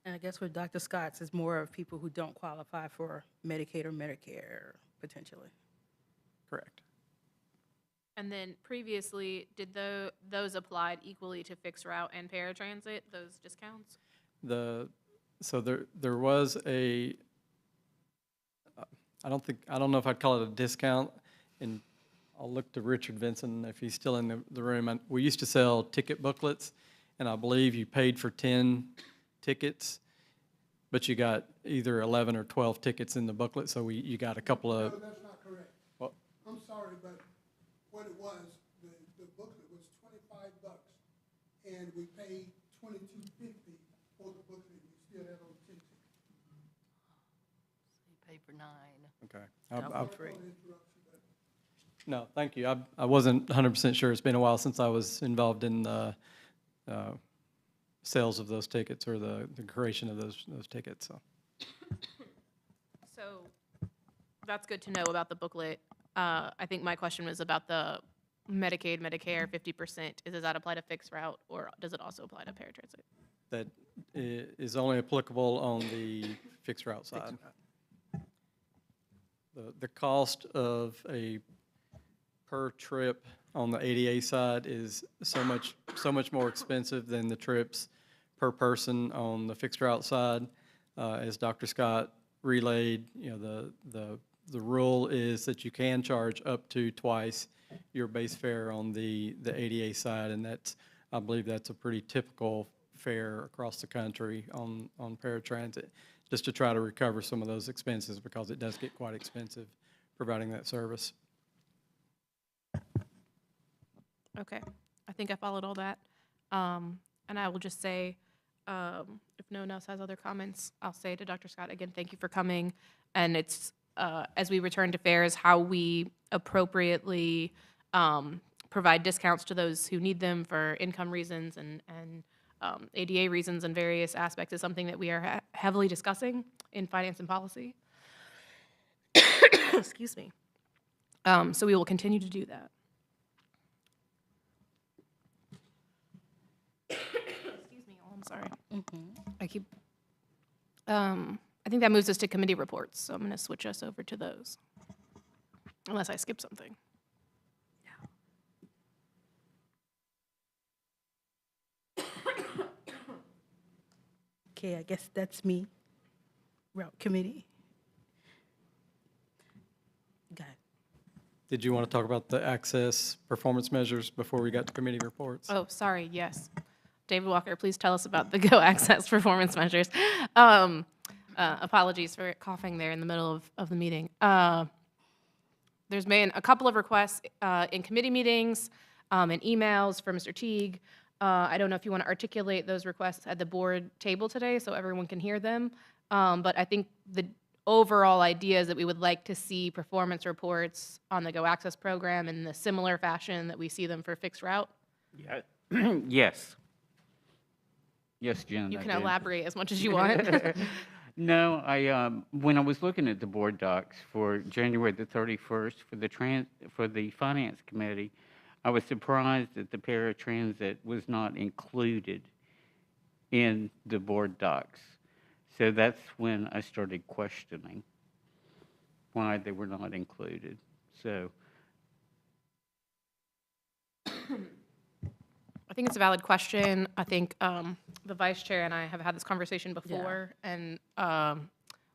And I guess with Dr. Scott's, it's more of people who don't qualify for Medicaid or Medicare, potentially. Correct. And then previously, did those applied equally to fixed route and paratransit, those discounts? So there was a, I don't know if I'd call it a discount, and I'll look to Richard Vinson if he's still in the room. We used to sell ticket booklets, and I believe you paid for 10 tickets, but you got either 11 or 12 tickets in the booklet, so you got a couple of. No, that's not correct. Well, I'm sorry, but what it was, the booklet was $25, and we paid $22.50 for the booklet. We still had those 10 tickets. You pay for 9. okay. Double free. No, thank you. I wasn't 100% sure. It's been a while since I was involved in the sales of those tickets or the creation of those tickets. So that's good to know about the booklet. I think my question was about the Medicaid, Medicare, 50%. Does that apply to fixed route, or does it also apply to paratransit? That is only applicable on the fixed route side. The cost of a per trip on the ADA side is so much more expensive than the trips per person on the fixed route side. As Dr. Scott relayed, the rule is that you can charge up to twice your base fare on the ADA side, and I believe that's a pretty typical fare across the country on paratransit, just to try to recover some of those expenses, because it does get quite expensive providing that service. Okay, I think I followed all that. And I will just say, if no one else has other comments, I'll say to Dr. Scott, again, thank you for coming. And it's, as we return to fares, how we appropriately provide discounts to those who need them for income reasons and ADA reasons and various aspects is something that we are heavily discussing in finance and policy. Excuse me. So we will continue to do that. Excuse me, I'm sorry. I think that moves us to committee reports, so I'm going to switch us over to those, unless I skip something. Okay, I guess that's me. Route committee. Got it. Did you want to talk about the access performance measures before we got to committee reports? Oh, sorry, yes. David Walker, please tell us about the Go Access performance measures. Apologies for coughing there in the middle of the meeting. There's been a couple of requests in committee meetings and emails for Mr. Teague. I don't know if you want to articulate those requests at the board table today so everyone can hear them. But I think the overall idea is that we would like to see performance reports on the Go Access program in the similar fashion that we see them for fixed route. Yeah. Yes. Yes, Jen. You I can did. elaborate as much as you want. No, when I was looking at the board docs for January the 31st for the Finance Committee, I was surprised that the paratransit was not included in the board docs. So that's when I started questioning why they were not included. So I think it's a valid question. I think the vice chair and I have had this conversation before, and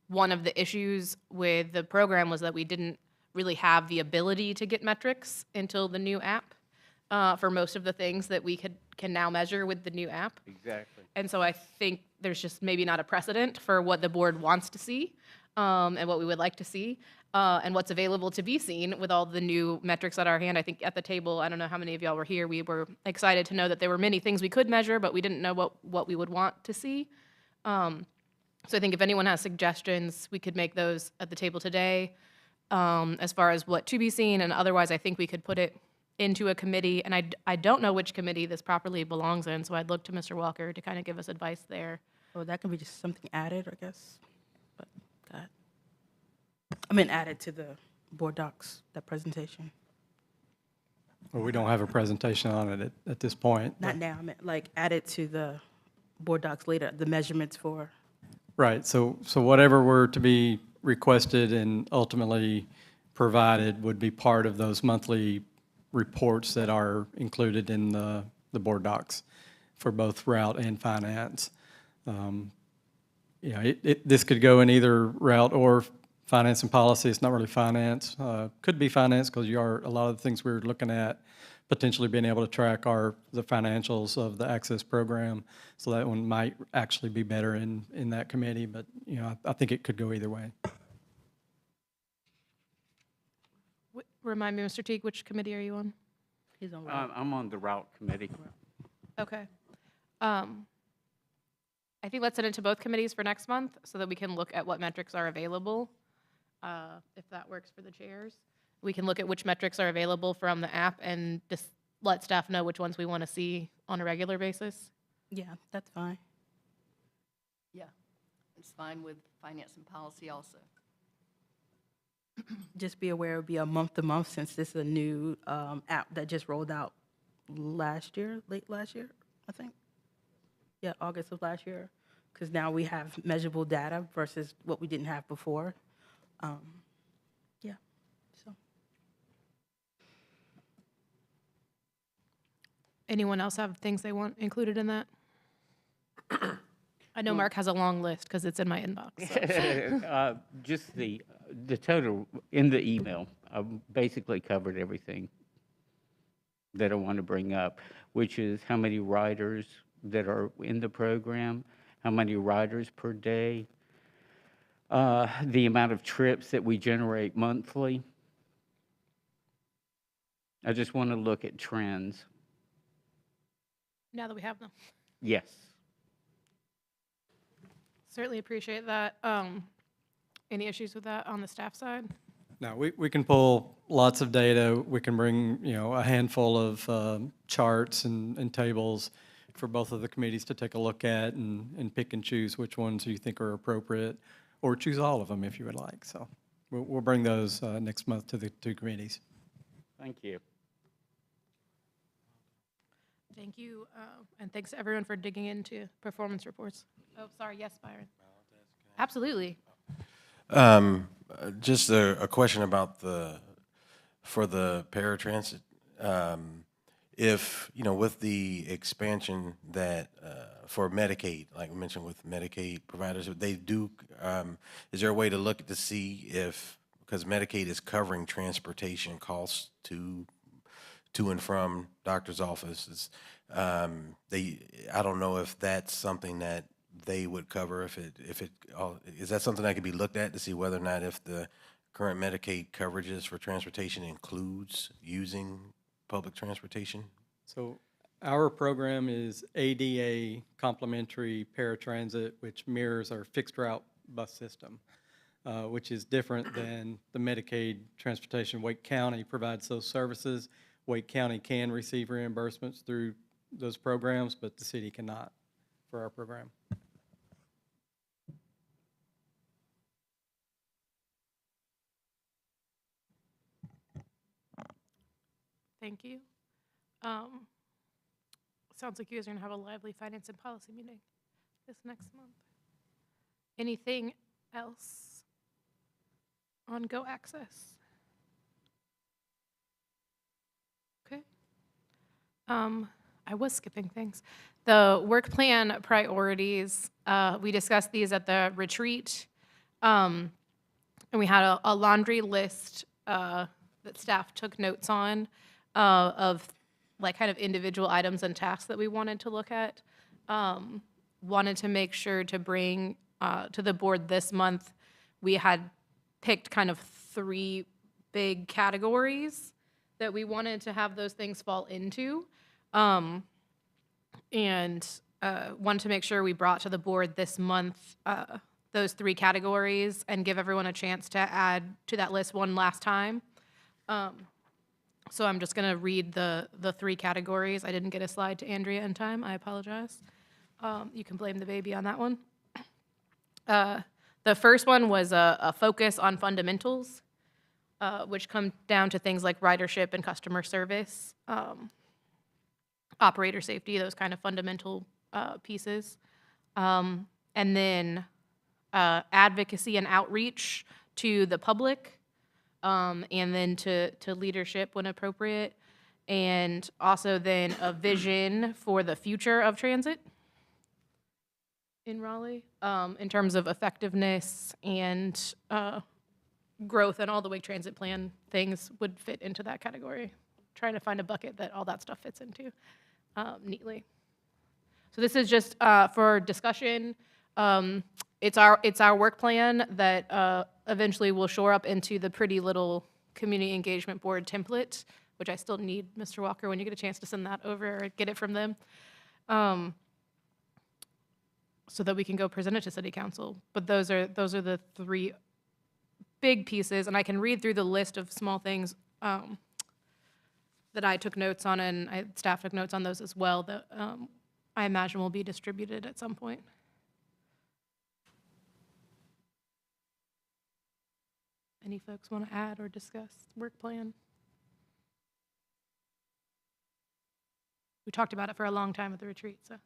one of the issues with the program was that we didn't really have the ability to get metrics until the new app for most of the things that we can now measure with the new app. exactly. And so I think there's just maybe not a precedent for what the board wants to see and what we would like to see and what's available to be seen with all the new metrics at our hand. I think at the table, I don't know how many of y'all were here, we were excited to know that there were many things we could measure, but we didn't know what we would want to see. So I think if anyone has suggestions, we could make those at the table today as far as what to be seen, and otherwise I think we could put it into a committee, and I don't know which committee this properly belongs in, so I'd look to Mr. Walker to kind of give us advice there. So that can be just something added, I guess. But that, I mean, added to the board docs, that presentation. Well, we don't have a presentation on it at this point. Not now, I meant like added to the board docs later, the measurements for. Right, so whatever were to be requested and ultimately provided would be part of those monthly reports that are included in the board docs for both route and finance. You know, this could go in either route or finance and policy. It's not really finance. Could be finance because a lot of the things we're looking at potentially being able to track are the financials of the access program. So that one might actually be better in that committee, but you know, I think it could go either way. Remind me, Mr. Teague, which committee are you on? He's on route. I'm on the route committee. Okay. I think let's send it to both committees for next month so that we can look at what metrics are available, if that works for the chairs. We can look at which metrics are available from the app and just let staff know which ones we want to see on a regular basis. Yeah, that's fine. Yeah, it's fine with finance and policy also. Just be aware it'll be a month to month since this is a new app that just rolled out last year, late last year, I think. Yeah, August of last year, because now we have measurable data versus what we didn't have before. Yeah, so. Anyone else have things they want included in that? I know Mark has a long list because it's in my inbox. So. Just the total in the email. I basically covered everything that I want to bring up, which is how many riders that are in the program, how many riders per day, the amount of trips that we generate monthly. I just want to look at trends. Now that we have them. Yes. Certainly appreciate that. Any issues with that on the staff side? No, we can pull lots of data. We can bring, you know, a handful of charts and tables for both of the committees to take a look at and pick and choose which ones you think are appropriate, or choose all of them if you would like. So we'll bring those next month to the two committees. Thank you. Thank you, and thanks to everyone for digging into performance reports. Oh, sorry, yes, Byron. Absolutely. Just a question about for the paratransit. If, you know, with the expansion that for Medicaid, like we mentioned with Medicaid providers, they do, is there a way to look to see if, because Medicaid is covering transportation costs to and from doctor's offices, I don't know if that's something that they would cover, is that something that could be looked at to see whether or not if the current Medicaid coverages for transportation includes using public transportation? So our program is ADA complimentary paratransit, which mirrors our fixed route bus system, which is different than the Medicaid transportation. Wake County provides those services. Wake County can receive reimbursements through those programs, but the city cannot for our program. Thank you. Sounds like you guys are going to have a lively finance and policy meeting this next month. Anything else on Go Access? Okay. I was skipping things. The work plan priorities, we discussed these at the retreat. And we had a laundry list that staff took notes on of like kind of individual items and tasks that we wanted to look at. Wanted to make sure to bring to the board this month, we had picked kind of 3 big categories that we wanted to have those things fall into. And wanted to make sure we brought to the board this month those 3 categories and give everyone a chance to add to that list one last time. So I'm just going to read the 3 categories. I didn't get a slide to Andrea in time. I apologize. You can blame the baby on that one. The first one was a focus on fundamentals, which come down to things like ridership and customer service, operator safety, those kind of fundamental pieces. And then advocacy and outreach to the public, and then to leadership when appropriate, and also then a vision for the future of transit in Raleigh, in terms of effectiveness and growth, and all the Wake Transit Plan things would fit into that category. Trying to find a bucket that all that stuff fits into neatly. So this is just for discussion. It's our work plan that eventually will shore up into the pretty little community engagement board template, which I still need, Mr. Walker, when you get a chance to send that over or get it from them, so that we can go present it to City Council. But those are the three big pieces, and I can read through the list of small things that I took notes on, and staff took notes on those as well, that I imagine will be distributed at some point. Any folks want to add or discuss work plan? We talked about it for a long time at the retreat, so.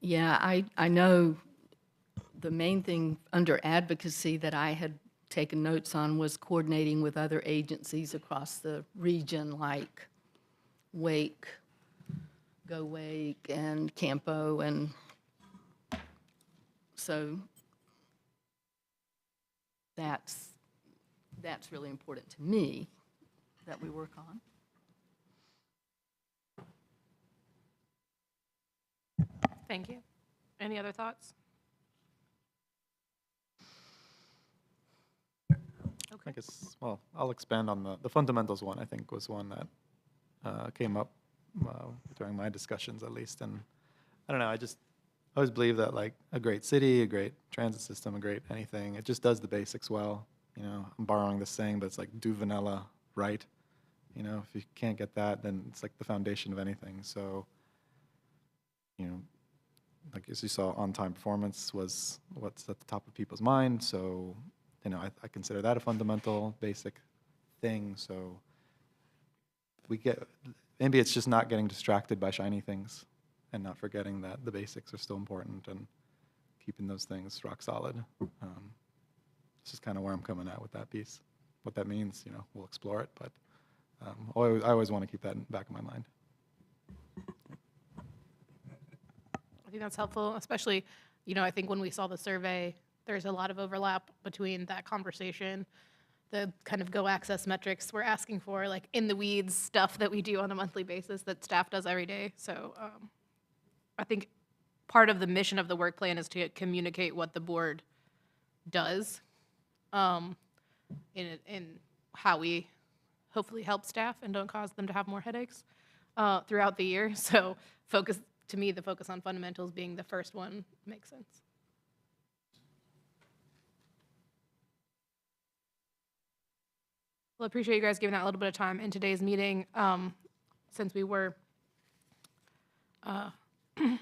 Yeah, I know the main thing under advocacy that I had taken notes on was coordinating with other agencies across the region, like Wake, Go Wake, and Campo, and so that's really important to me that we work on. Thank you. Any other thoughts? I guess, well, I'll expand on the fundamentals one, I think, was one that came up during my discussions, at least. And I don't know, I always believe that, like, a great city, a great transit system, a great anything, it just does the basics well. You know, I'm borrowing this saying, but it's like, do vanilla right. You know, if you can't get that, then it's like the foundation of anything. So, you know, like as you saw, on-time performance was what's at the top of people's mind. So, you know, I consider that a fundamental, basic thing. So maybe it's just not getting distracted by shiny things and not forgetting that the basics are still important and keeping those things rock solid. This is kind of where I'm coming at with that piece. What that means, you know, we'll explore it, but I always want to keep that in the back of my mind. I think that's helpful, especially, you know, I think when we saw the survey, there's a lot of overlap between that conversation, the kind of go access metrics we're asking for, like in the weeds stuff that we do on a monthly basis that staff does every day. So I think part of the mission of the work plan is to communicate what the board does in how we hopefully help staff and don't cause them to have more headaches throughout the year. So to me, the focus on fundamentals being the first one makes sense. Well, I appreciate you guys giving that a little bit of time in today's meeting, since we were, we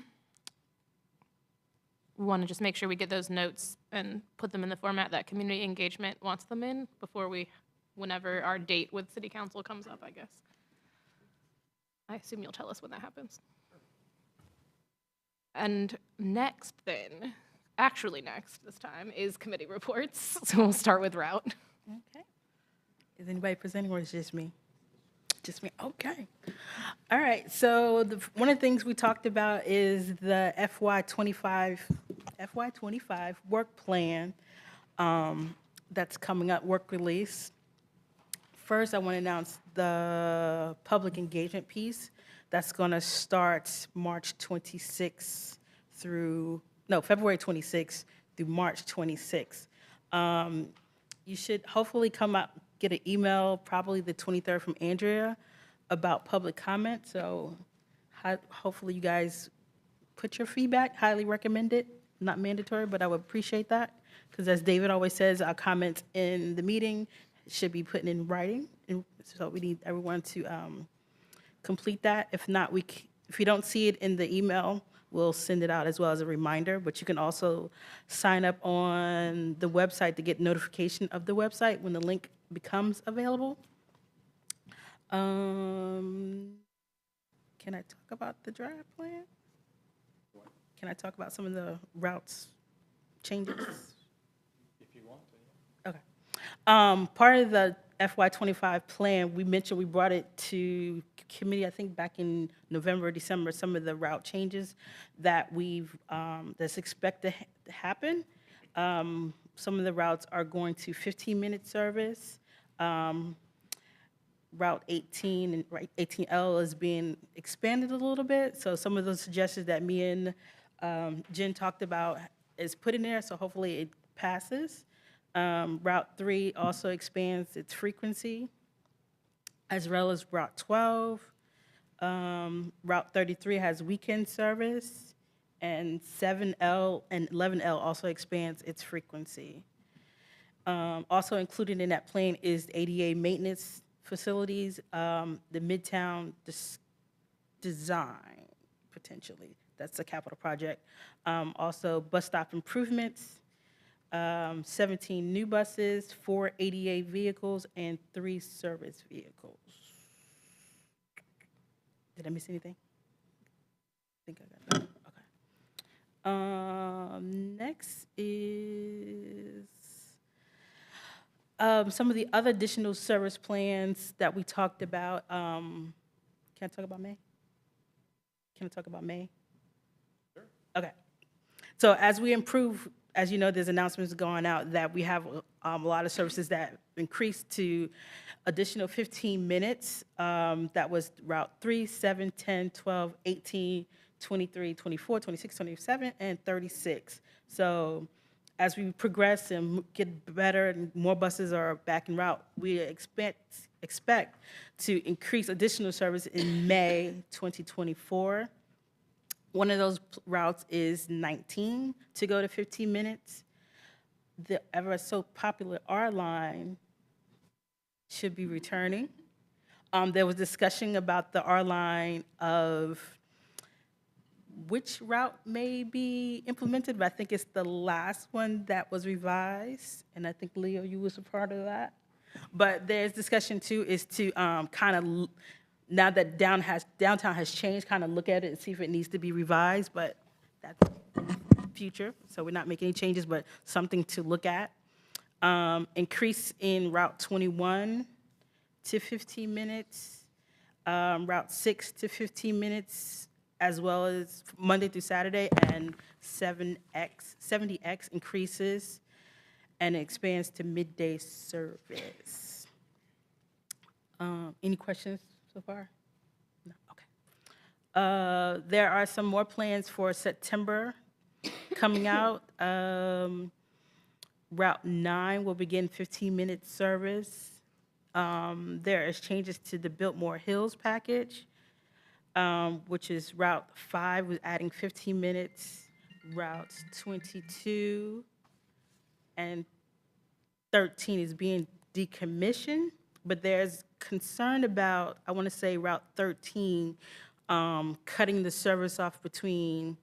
want to just make sure we get those notes and put them in the format that community engagement wants them in before whenever our date with City Council comes up, I guess. I assume you'll tell us when that happens. And next then, actually next this time, is committee reports. So we'll start with Route. Okay. Is anybody presenting, or is it just me? Just me, okay. All right, so one of the things we talked about is the FY25 work plan that's coming up, work release. First, I want to announce the public engagement piece that's going to start February 26th through March 26th. You should hopefully get an email, probably the 23rd, from Andrea about public comment. So hopefully you guys put your feedback, highly recommend it, not mandatory, but I would appreciate that. Because as David always says, our comments in the meeting should be put in writing. And so we need everyone to complete that. If not, if you don't see it in the email, we'll send it out as well as a reminder. But you can also sign up on the website to get notification of the website when the link becomes available. Can I talk about the draft plan? Can I talk about some of the routes changes? If you want to. Okay. Part of the FY25 plan, we mentioned we brought it to committee, I think back in November, December, some of the route changes that that's expected to happen. Some of the routes are going to 15-minute service. Route 18 and 18L is being expanded a little bit. So some of those suggestions that me and Jen talked about is put in there, so hopefully it passes. Route 3 also expands its frequency, as well as Route 12. Route 33 has weekend service, and 7L and 11L also expands its frequency. Also included in that plan is ADA maintenance facilities, the Midtown design, potentially. That's a capital project. Also, bus stop improvements, 17 new buses, 4 ADA vehicles, and 3 service vehicles. Did I miss anything? I think I got that. Okay. Next is some of the other additional service plans that we talked about. Can I talk about May? Can I talk about May? Sure. Okay. So as we improve, as you know, there's announcements going out that we have a lot of services that increased to additional 15 minutes. That was Route 3, 7, 10, 12, 18, 23, 24, 26, 27, and 36. So as we progress and get better and more buses are back en route, we expect to increase additional service in May 2024. One of those routes is 19 to go to 15 minutes. The ever so popular R line should be returning. There was discussion about the R line of which route may be implemented, but I think it's the last one that was revised, and I think, Leo, you was a part of that. But there's discussion, too, is to kind of, now that downtown has changed, kind of look at it and see if it needs to be revised, but that's future, so we're not making any changes, but something to look at. Increase in Route 21 to 15 minutes, Route 6 to 15 minutes, as well as Monday through Saturday, and 70X increases and expands to midday service. Any questions so far? No, okay. There are some more plans for September coming out. Route 9 will begin 15-minute service. There is changes to the Biltmore Hills package, which is Route 5 was adding 15 minutes, Routes 22 and 13 is being decommissioned, but there's concern about, I want to say, Route 13 cutting the service off between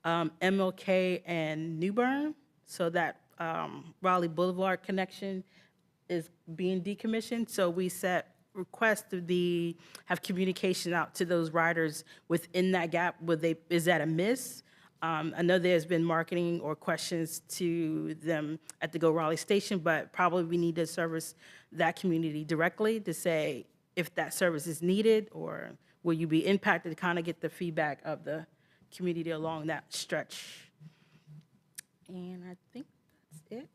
MLK and New Bern, so that Raleigh Boulevard connection is being decommissioned. So we set requests to have communication out to those riders within that gap. Is that a miss? I know there's been marketing or questions to them at the Go Raleigh station, but probably we need to service that community directly to say if that service is needed or will you be impacted, to kind of get the feedback of the community along that stretch. And I think that's it.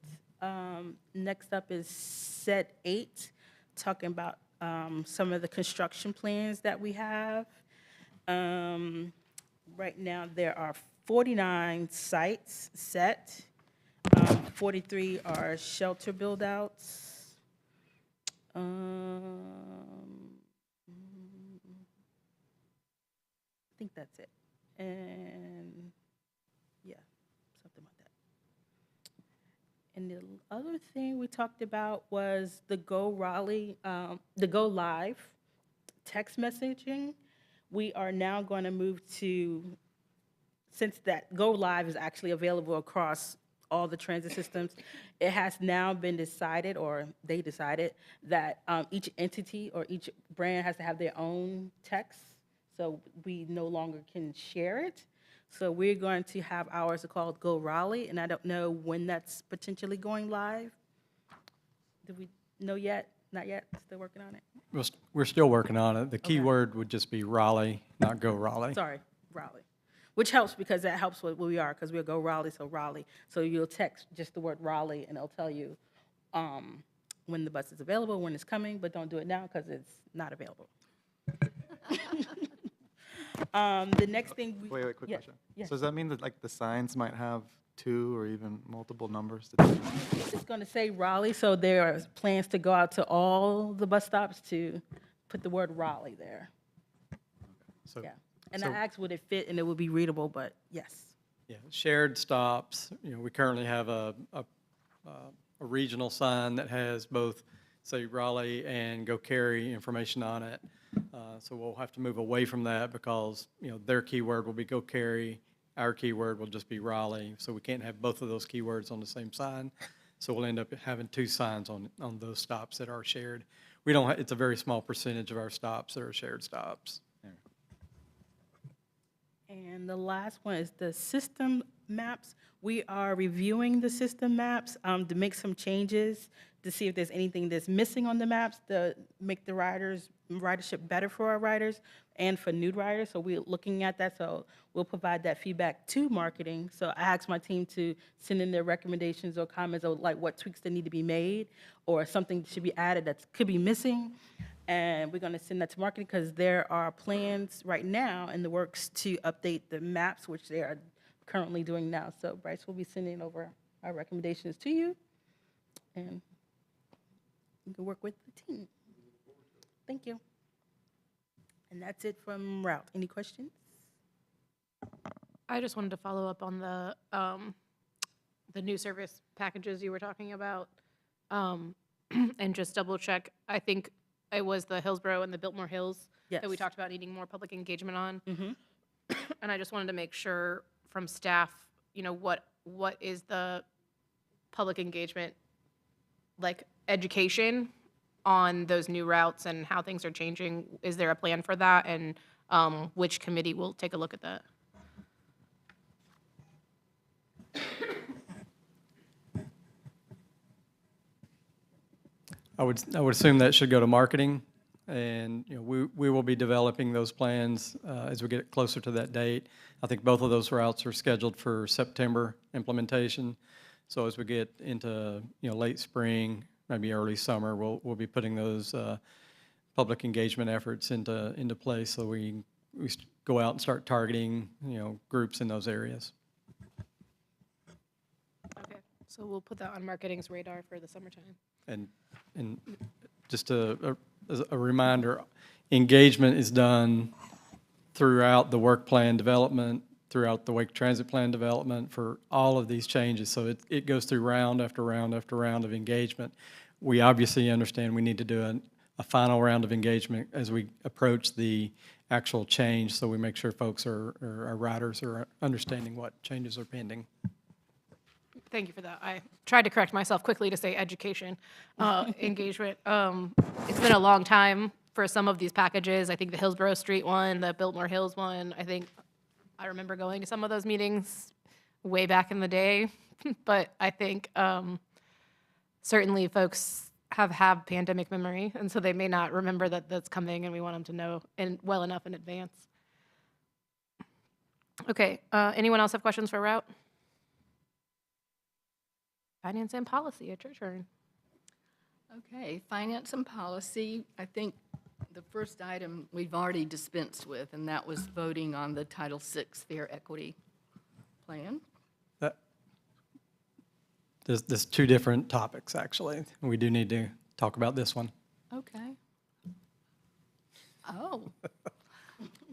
Next up is Set 8, talking about some of the construction plans that we have. Right now, there are 49 sites set. 43 are shelter build-outs. I think that's it. And yeah, something like that. And the other thing we talked about was the Go Raleigh, the Go Live text messaging, we are now going to move to, since that Go Live is actually available across all the transit systems, it has now been decided, or they decided, that each entity or each brand has to have their own text, so we no longer can share it. So we're going to have ours called Go Raleigh, and I don't know when that's potentially going live. Do we know yet? Not yet? Still working on it? We're still working on it. The keyword would just be Raleigh, not Go Raleigh. Sorry, Raleigh. Which helps because that helps with where we are, because we'll go Raleigh, so Raleigh. So you'll text just the word Raleigh, and it'll tell you when the bus is available, when it's coming, but don't do it now because it's not available. The next thing we... Wait, quick Yeah, question. yeah. So does that mean that like the signs might have 2 or even multiple numbers? This is going to say Raleigh, so there are plans to go out to all the bus stops to put the word Raleigh there. So, Yeah. And so- I asked would it fit, and it would be readable, but yes. Yeah, shared stops, we currently have a regional sign that has both, say, Raleigh and Go Carry information on it. So we'll have to move away from that because, their keyword will be Go Carry, our keyword will just be Raleigh, so we can't have both of those keywords on the same sign. So we'll end up having 2 signs on those stops that are shared. We don't, it's a very small percentage of our stops that are shared stops. And the last one is the system maps. We are reviewing the system maps to make some changes to see if there's anything that's missing on the maps to make the ridership better for our riders and for new riders. So we're looking at that. So we'll provide that feedback to marketing. So I asked my team to send in their recommendations or comments of like what tweaks that need to be made or something should be added that could be missing. And we're going to send that to marketing because there are plans right now in the works to update the maps, which they are currently doing now. So Bryce will be sending over our recommendations to you, and you can work with the team. Thank you. And that's it from Route. Any questions? I just wanted to follow up on the new service packages you were talking about, and just double check. I think it was the Hillsborough and the Biltmore Hills that we Yes. talked about needing more public engagement on. Mm-hmm. And I just wanted to make sure from staff, what is the public engagement, like education on those new routes and how things are changing? Is there a plan for that? And which committee will take a look at that? I would assume that should go to marketing, and we will be developing those plans as we get closer to that date. I think both of those routes are scheduled for September implementation. So as we get into late spring, maybe early summer, we'll be putting those public engagement efforts into place so we go out and start targeting groups in those areas. Okay, so we'll put that on marketing's radar for the summertime. And just as a reminder, engagement is done throughout the work plan development, throughout the Wake Transit Plan development for all of these changes. So it goes through round after round after round of engagement. We obviously understand we need to do a final round of engagement as we approach the actual change, so we make sure folks or our riders are understanding what changes are pending. Thank you for that. I tried to correct myself quickly to say education, engagement. It's been a long time for some of these packages. I think the Hillsborough Street one, the Biltmore Hills one, I remember going to some of those meetings way back in the day. But I think certainly folks have pandemic memory, and so they may not remember that that's coming, and we want them to know well enough in advance. Okay, anyone else have questions for Route? Finance and policy, it's your turn. Okay, finance and policy, I think the first item we've already dispensed with, and that was voting on the Title VI Fair Equity Plan. There's 2 different topics, actually. We do need to talk about this one. Okay. Oh.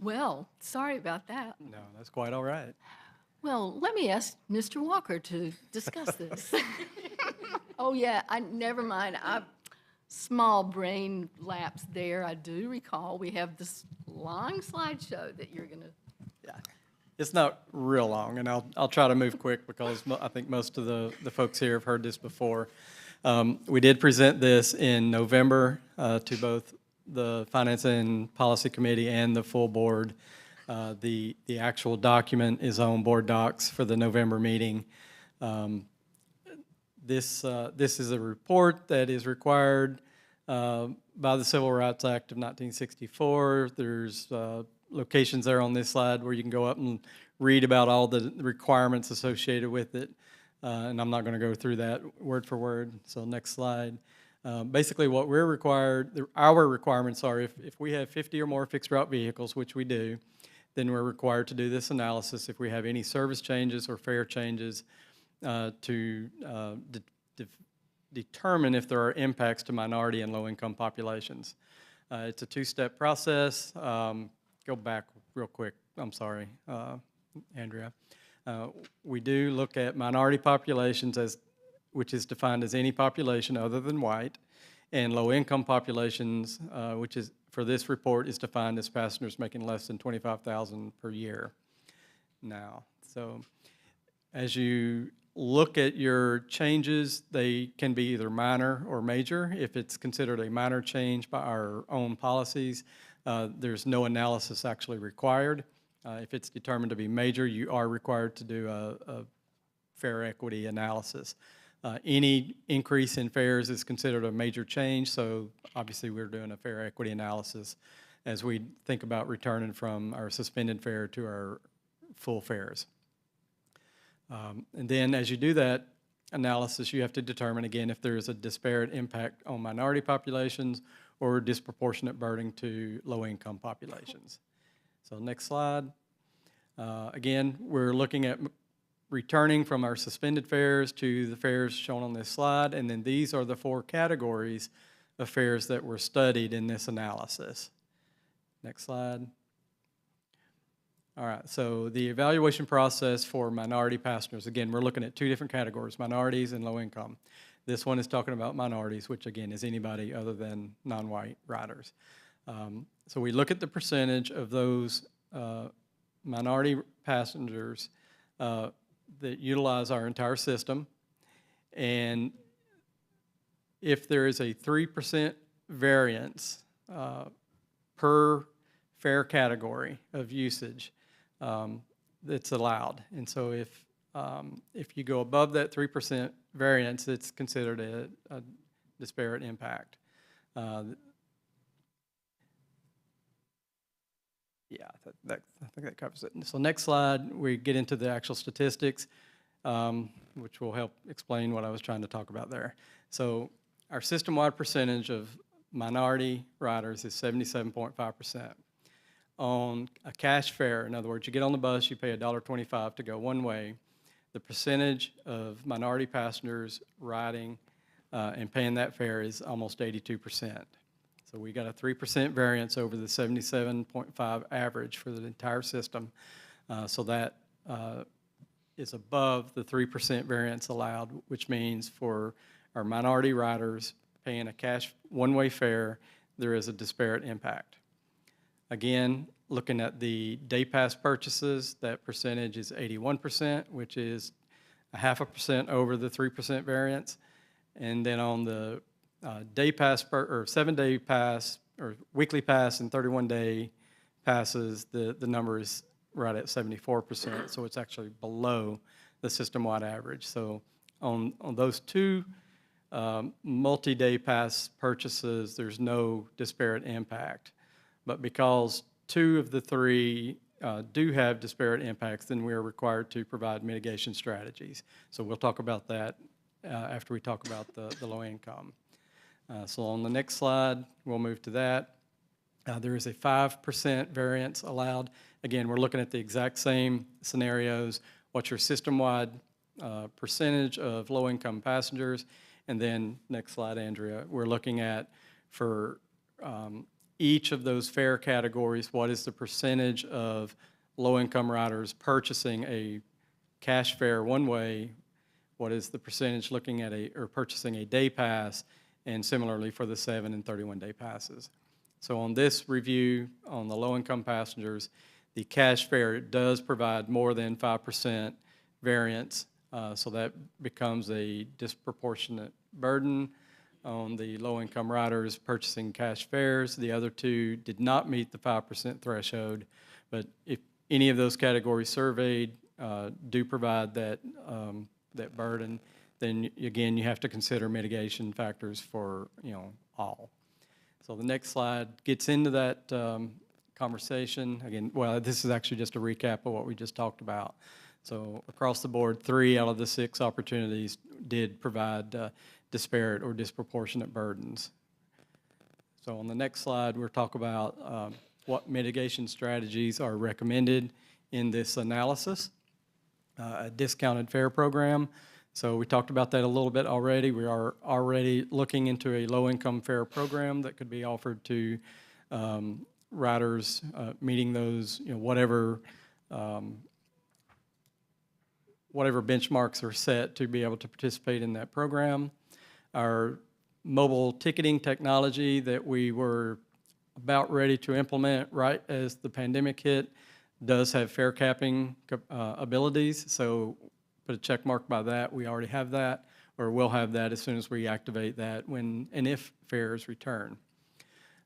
Well, sorry about that. No, that's quite all right. Well, let me ask Mr. Walker to discuss this. Oh, yeah, never mind. small brain lapse there. I do recall we have this long slideshow that you're going to. It's not real long, and I'll try to move quick because I think most of the folks here have heard this before. We did present this in November to both the Finance and Policy Committee and the full board. The actual document is on board docs for the November meeting. This is a report that is required by the Civil Rights Act of 1964. There's locations there on this slide where you can go up and read about all the requirements associated with it. And I'm not going to go through that word for word. So next slide. Basically what we're required, our requirements are if we have 50 or more fixed route vehicles, which we do, then we're required to do this analysis. If we have any service changes or fare changes to determine if there are impacts to minority and low-income populations. It's a two-step process. Go back real quick. I'm sorry, Andrea. We do look at minority populations which is defined as any population other than white, and low-income populations, which is for this report is defined as passengers making less than $25,000 per year. Now, so as you look at your changes, they can be either minor or major. If it's considered a minor change by our own policies, there's no analysis actually required. If it's determined to be major, you are required to do a fare equity analysis. Any increase in fares is considered a major change, so obviously we're doing a fare equity analysis as we think about returning from our suspended fare to our full fares. And then as you do that analysis, you have to determine, again, if there is a disparate impact on minority populations or disproportionate burden to low-income populations. So next slide. Again, we're looking at returning from our suspended fares to the fares shown on this slide, and then these are the 4 categories of fares that were studied in this analysis. Next slide. All right, so the evaluation process for minority passengers, again, we're looking at 2 different categories, minorities and low income. This one is talking about minorities, which again is anybody other than non-white riders. So we look at the percentage of those minority passengers that utilize our entire system, and if there is a 3% variance per fare category of usage, that's allowed. And so if you go above that 3% variance, it's considered a disparate impact. Yeah, I think that covers it. So next slide, we get into the actual statistics, which will help explain what I was trying to talk about there. So our system-wide percentage of minority riders is 77.5%. On a cash fare, in other words, you get on the bus, you pay $1.25 to go one way, the percentage of minority passengers riding and paying that fare is almost 82%. So we got a 3% variance over the 77.5 average for the entire system. So that is above the 3% variance allowed, which means for our minority riders paying a cash one-way fare, there is a disparate impact. Again, looking at the day pass purchases, that percentage is 81%, which is 0.5% over the 3% variance. And then on the day pass or 7-day pass or weekly pass and 31-day passes, the number is right at 74%. So it's actually below the system-wide average. So on those 2 multi-day pass purchases, there's no disparate impact. But because 2 of the 3 do have disparate impacts, then we are required to provide mitigation strategies. So we'll talk about that after we talk about the low income. So on the next slide, we'll move to that. There is a 5% variance allowed. Again, we're looking at the exact same scenarios. What's your system-wide percentage of low-income passengers? And then, next slide, Andrea, we're looking at for each of those fare categories, what is the percentage of low-income riders purchasing a cash fare one way? What is the percentage looking at or purchasing a day pass? and similarly for the 7 and 31-day passes. So on this review, on the low-income passengers, the cash fare does provide more than 5% variance, so that becomes a disproportionate burden on the low-income riders purchasing cash fares. The other two did not meet the 5% threshold, but if any of those categories surveyed do provide that, that burden, then again, you have to consider mitigation factors for, all. So the next slide gets into that conversation. Again, well, this is actually just a recap of what we just talked about. So across the board, 3 out of the 6 opportunities did provide disparate or disproportionate burdens. So on the next slide, we'll talk about what mitigation strategies are recommended in this analysis. A discounted fare program. So we talked about that a little bit already. We are already looking into a low-income fare program that could be offered to riders meeting those, whatever benchmarks are set to be able to participate in that program. Our mobile ticketing technology that we were about ready to implement right as the pandemic hit does have fare capping abilities, so put a check mark by that. We already have that, or will have that as soon as we activate that when and if fares return.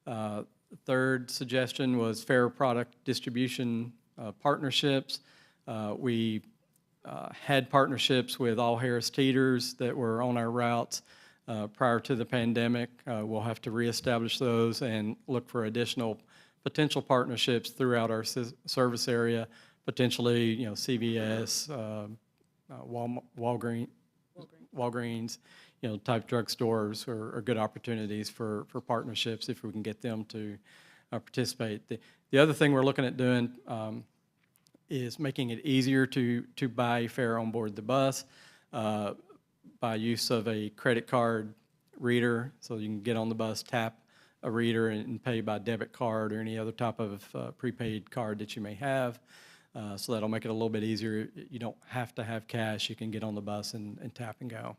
The third suggestion was fare product distribution partnerships. We had partnerships with all Harris Teeters that were on our routes prior to the pandemic. We'll have to reestablish those and look for additional potential partnerships throughout our service area, potentially, CVS, Walgreens, type drugstores are good opportunities for partnerships if we can get them to participate. The other thing we're looking at doing is making it easier to buy a fare on board the bus by use of a credit card reader, so you can get on the bus, tap a reader, and pay by debit card or any other type of prepaid card that you may have. So that'll make it a little bit easier. You don't have to have cash. You can get on the bus and tap and go.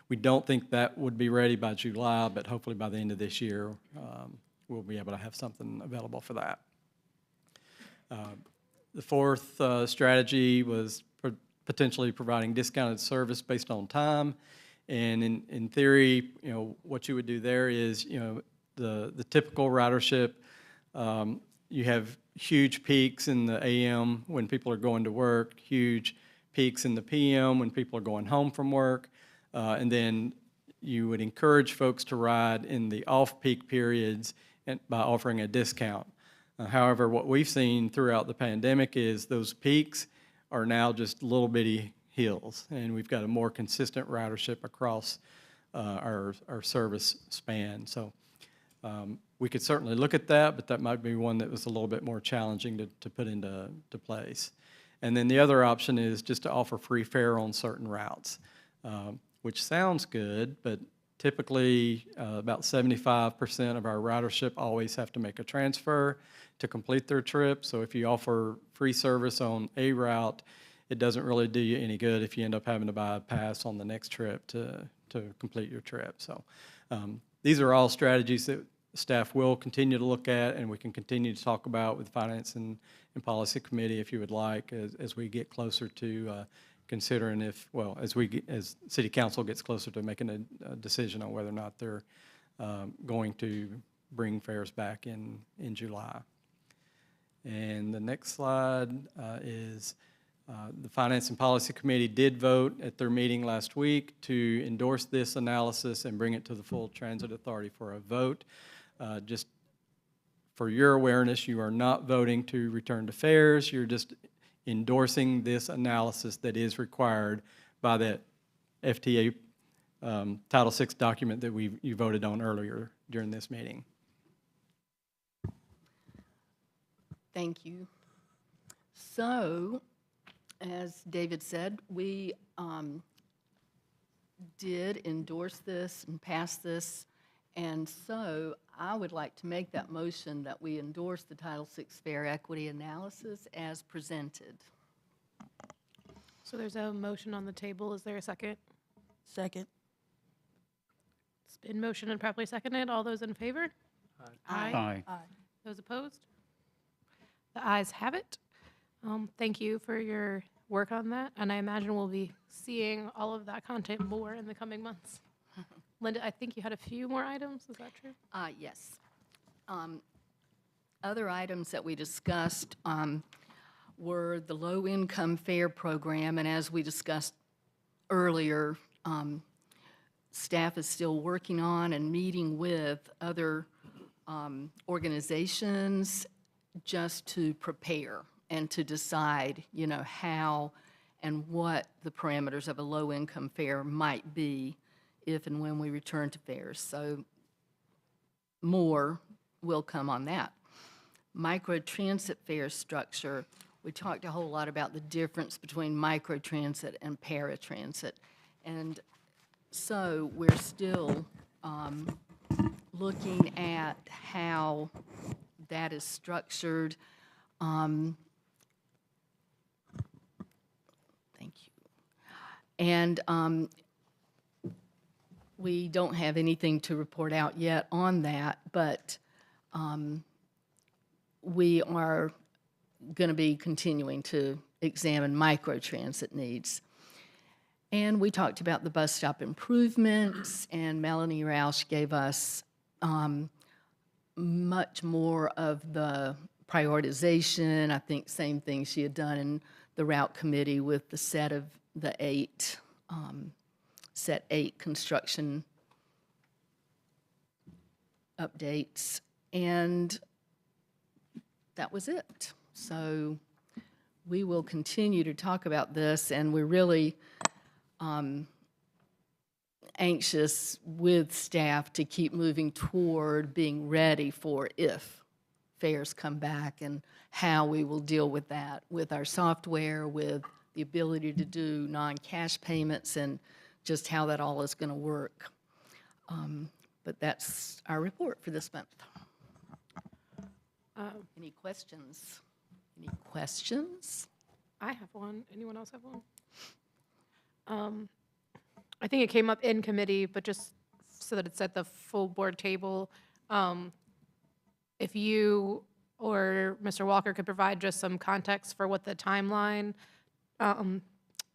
We don't think that would be ready by July, but hopefully by the end of this year, we'll be able to have something available for that. The fourth strategy was potentially providing discounted service based on time. And in theory, what you would do there is, the typical ridership, you have huge peaks in the AM when people are going to work, huge peaks in the PM when people are going home from work, and then you would encourage folks to ride in the off-peak periods by offering a discount. However, what we've seen throughout the pandemic is those peaks are now just little bitty hills, and we've got a more consistent ridership across our service span. So we could certainly look at that, but that might be one that was a little bit more challenging to put into place. And then the other option is just to offer free fare on certain routes, which sounds good, but typically about 75% of our ridership always have to make a transfer to complete their trip. So if you offer free service on a route, it doesn't really do you any good if you end up having to buy a pass on the next trip to complete your trip. So these are all strategies that staff will continue to look at, and we can continue to talk about with Finance and Policy Committee if you would like, as we get closer to considering as City Council gets closer to making a decision on whether or not they're going to bring fares back in July. And the next slide is the Finance and Policy Committee did vote at their meeting last week to endorse this analysis and bring it to the full Transit Authority for a vote. Just for your awareness, you are not voting to return to fares. You're just endorsing this analysis that is required by that FTA Title VI document that you voted on earlier during this meeting. Thank you. So, as David said, we did endorse this and pass this, and so I would like to make that motion that we endorse the Title VI Fare Equity Analysis as presented. So there's a motion on the table. Is there a second? Second. It's been motioned and properly seconded. All those in favor? Aye. Those opposed? The ayes have it. Thank you for your work on that, and I imagine we'll be seeing all of that content more in the coming months. Linda, I think you had a few more items. Is that true? Yes. Other items that we discussed were the low-income fare program, and as we discussed earlier, staff is still working on and meeting with other organizations just to prepare and to decide, you know, how and what the parameters of a low-income fare might be if and when we return to fares. So more will come on that. Microtransit fare structure, we talked a whole lot about the difference between microtransit and paratransit. And so we're still looking at how that is structured. Thank you. And we don't have anything to report out yet on that, but we are going to be continuing to examine microtransit needs. And we talked about the bus stop improvements, and Melanie Roush gave us much more of the prioritization. I think same thing she had done in the route committee with the set 8 construction updates. And that was it. So we will continue to talk about this, and we're really anxious with staff to keep moving toward being ready for if fares come back and how we will deal with that, with our software, with the ability to do non-cash payments, and just how that all is going to work. But that's our report for this month. Any questions? Any questions? I have one. Anyone else have one? I think it came up in committee, but just so that it's at the full board table, if you or Mr. Walker could provide just some context for what the timeline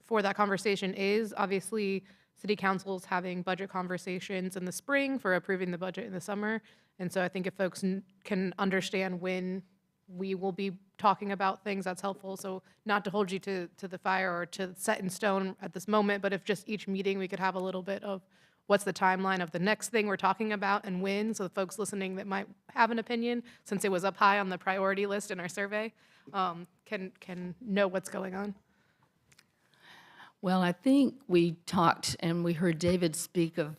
for that conversation is. Obviously, City Council's having budget conversations in the spring for approving the budget in the summer. And so I think if folks can understand when we will be talking about things, that's helpful. So not to hold you to the fire or to set in stone at this moment, but if just each meeting we could have a little bit of what's the timeline of the next thing we're talking about and when, so the folks listening that might have an opinion, since it was up high on the priority list in our survey, can know what's going on. Well, I think we talked and we heard David speak of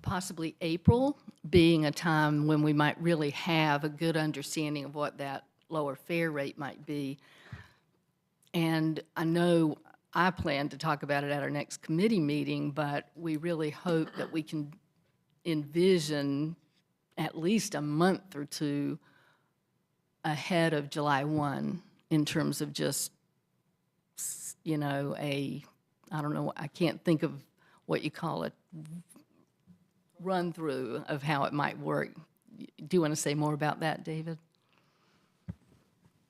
possibly April being a time when we might really have a good understanding of what that lower fare rate might be. And I know I plan to talk about it at our next committee meeting, but we really hope that we can envision at least a month or two ahead of July 1 in terms of just, you know, I don't know, I can't think of what you call it, run through of how it might work. Do you want to say more about that, David?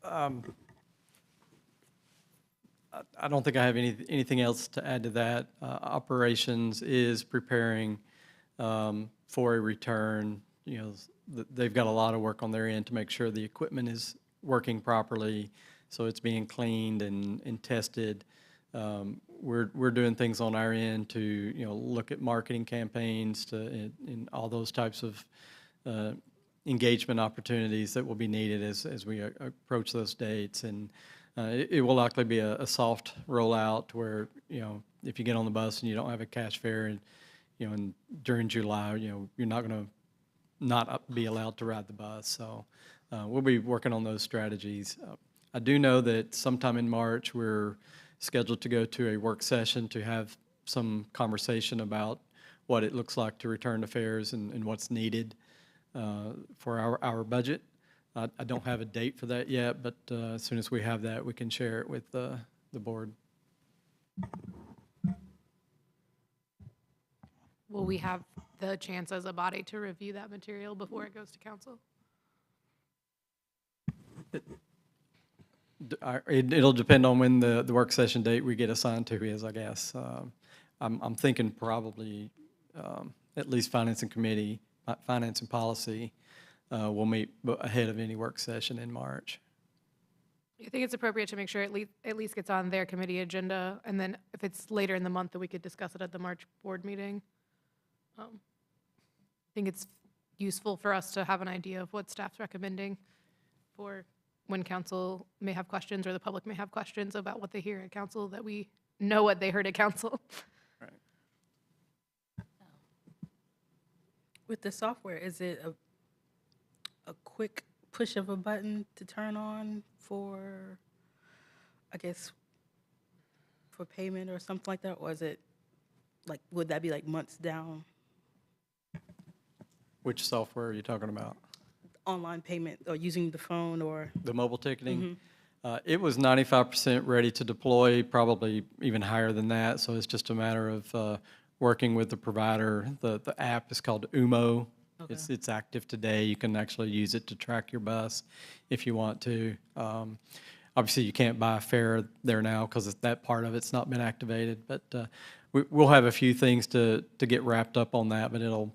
I don't think I have anything else to add to that. Operations is preparing for a return. You know, they've got a lot of work on their end to make sure the equipment is working properly, so it's being cleaned and tested. We're doing things on our end to, you know, look at marketing campaigns and all those types of engagement opportunities that will be needed as we approach those dates. And it will likely be a soft rollout where, you know, if you get on the bus and you don't have a cash fare, and, you know, and during July, you know, you're not going to not be allowed to ride the bus. So we'll be working on those strategies. I do know that sometime in March, we're scheduled to go to a work session to have some conversation about what it looks like to return to fares and what's needed for our budget. I don't have a date for that yet, but as soon as we have that, we can share it with the board. will we have the chance as a body to review that material before it goes to council? It'll depend on when the work session date we get assigned to is, I guess. I'm thinking probably at least Finance and Committee, Finance and Policy will meet ahead of any work session in March. I think it's appropriate to make sure it at least gets on their committee agenda, and then if it's later in the month, that we could discuss it at the March board meeting. I think it's useful for us to have an idea of what staff's recommending for when council may have questions or the public may have questions about what they hear at council, that we know what they heard at council. Right. With the software, is it a quick push of a button to turn on for, I guess, for payment or something like that? Or is it, like, would that be like months down? Which software are you talking about? Online payment or using the phone or? The mobile ticketing? It was 95% ready to deploy, probably even higher than that. So it's just a matter of working with the provider. The app is called UMO. Okay. It's active today. You can actually use it to track your bus if you want to. Obviously, you can't buy a fare there now because that part of it's not been activated. But we'll have a few things to get wrapped up on that. But it'll,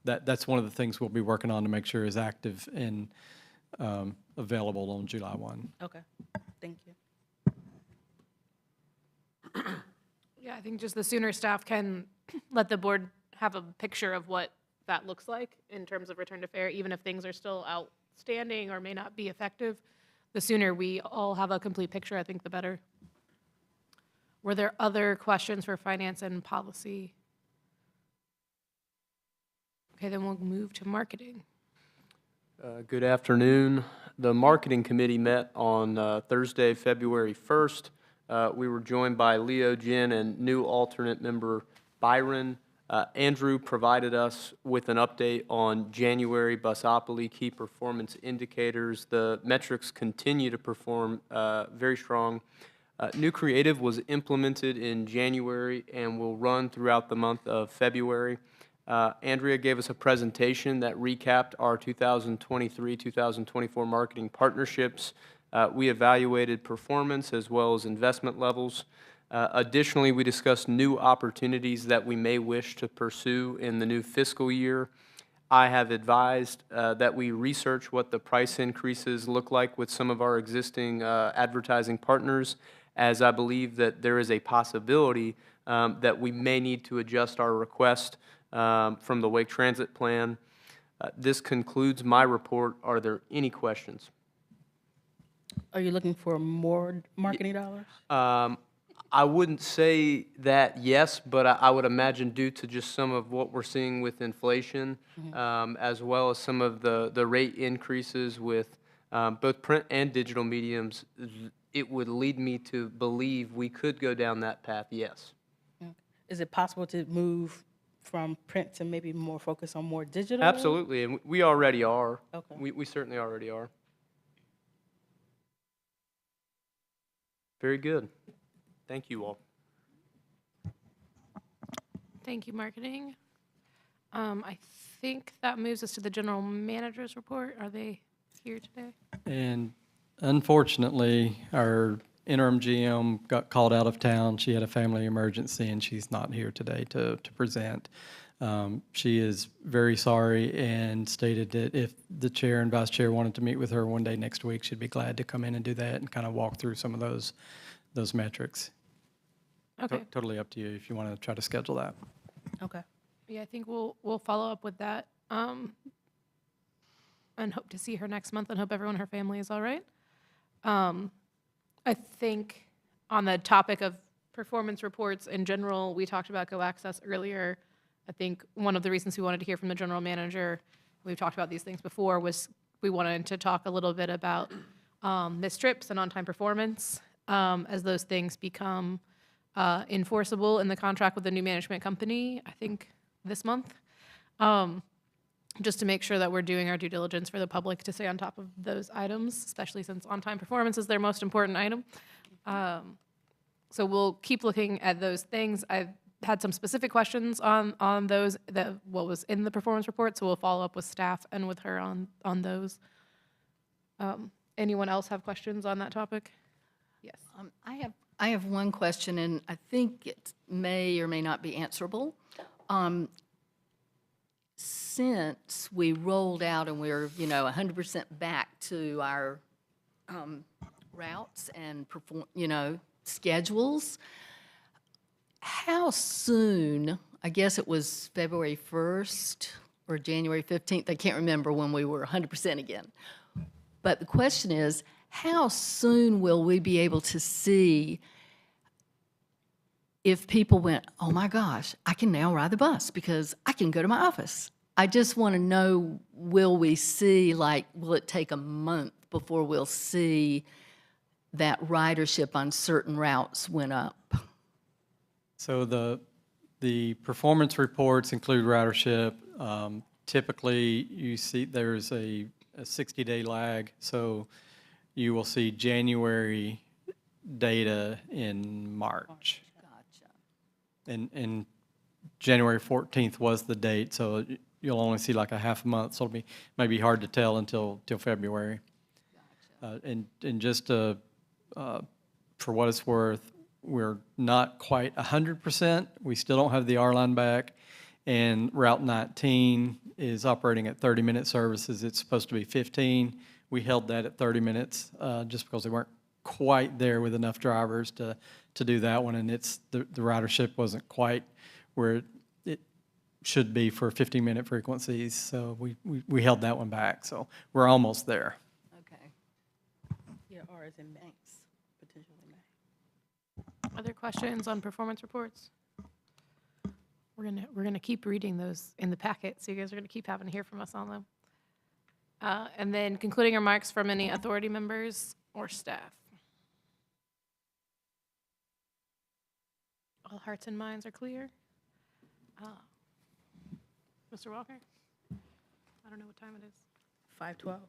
that's one of the things we'll be working on to make sure is active and available on July 1. Okay, thank you. Yeah, I think just the sooner staff can let the board have a picture of what that looks like in terms of return to fare, even if things are still outstanding or may not be effective, the sooner we all have a complete picture, I think the better. Were there other questions for finance and policy? Okay, then we'll move to marketing. Good afternoon. The Marketing Committee met on Thursday, February 1st. We were joined by Leo, Jen, and new alternate member Byron. Andrew provided us with an update on January Busopoly key performance indicators. The metrics continue to perform very strong. New creative was implemented in January and will run throughout the month of February. Andrea gave us a presentation that recapped our 2023-2024 marketing partnerships. We evaluated performance as well as investment levels. Additionally, we discussed new opportunities that we may wish to pursue in the new fiscal year. I have advised that we research what the price increases look like with some of our existing advertising partners, as I believe that there is a possibility that we may need to adjust our request from the Wake Transit Plan. This concludes my report. Are there any questions? Are you looking for more marketing dollars? I wouldn't say that yes, but I would imagine due to just some of what we're seeing with inflation, as well as some of the rate increases with both print and digital mediums, it would lead me to believe we could go down that path, yes. Is it possible to move from print to maybe more focus on more digital? Absolutely, and we already are. Okay. We certainly already are. Very good. Thank you all. Thank you, marketing. I think that moves us to the general manager's report. Are they here today? And unfortunately, our interim GM got called out of town. She had a family emergency, and she's not here today to present. She is very sorry and stated that if the chair and vice chair wanted to meet with her one day next week, she'd be glad to come in and do that and kind of walk through some of those metrics. Okay. Totally up to you if you want to try to schedule that. Okay. Yeah, I think we'll follow up with that, and hope to see her next month, and hope everyone in her family is all right. I think on the topic of performance reports in general, we talked about Go Access earlier. I think one of the reasons we wanted to hear from the general manager, we've talked about these things before, was we wanted to talk a little bit about missed trips and on-time performance as those things become enforceable in the contract with the new management company, I think this month, just to make sure that we're doing our due diligence for the public to stay on top of those items, especially since on-time performance is their most important item. So we'll keep looking at those things. I've had some specific questions on those, what was in the performance report, so we'll follow up with staff and with her on those. Anyone else have questions on that topic? Yes. I have one question, and I think it may or may not be answerable. Since we rolled out and we're, 100% back to our routes and schedules, how soon, I guess it was February 1st or January 15th, I can't remember when we were 100% again. But the question is, how soon will we be able to see if people went, oh my gosh, I can now ride the bus because I can go to my office? I just want to know, will we see, will it take a month before we'll see that ridership on certain routes went up? So the performance reports include ridership. Typically, you see there's a 60-day lag, so you will see January data in March. Gotcha. And January 14th was the date, so you'll only see like a half a month, so it'll be maybe hard to tell until February. Gotcha. And just for what it's worth, we're not quite 100%. We still don't have the R line back, and Route 19 is operating at 30-minute services. It's supposed to be 15. We held that at 30 minutes just because they weren't quite there with enough drivers to do that one, and the ridership wasn't quite where it should be for 15-minute frequencies. So we held that one back. So we're almost there. Okay. Yeah, or is in banks, potentially May. Other questions on performance reports? We're gonna keep reading those in the packet, so you guys are gonna keep having to hear from us on them. And then concluding remarks from any authority members or staff. All hearts and minds are clear? Mr. Walker? I don't know what time it is. 5:12.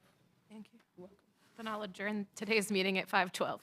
Thank you. Then I'll adjourn today's meeting at 5:12.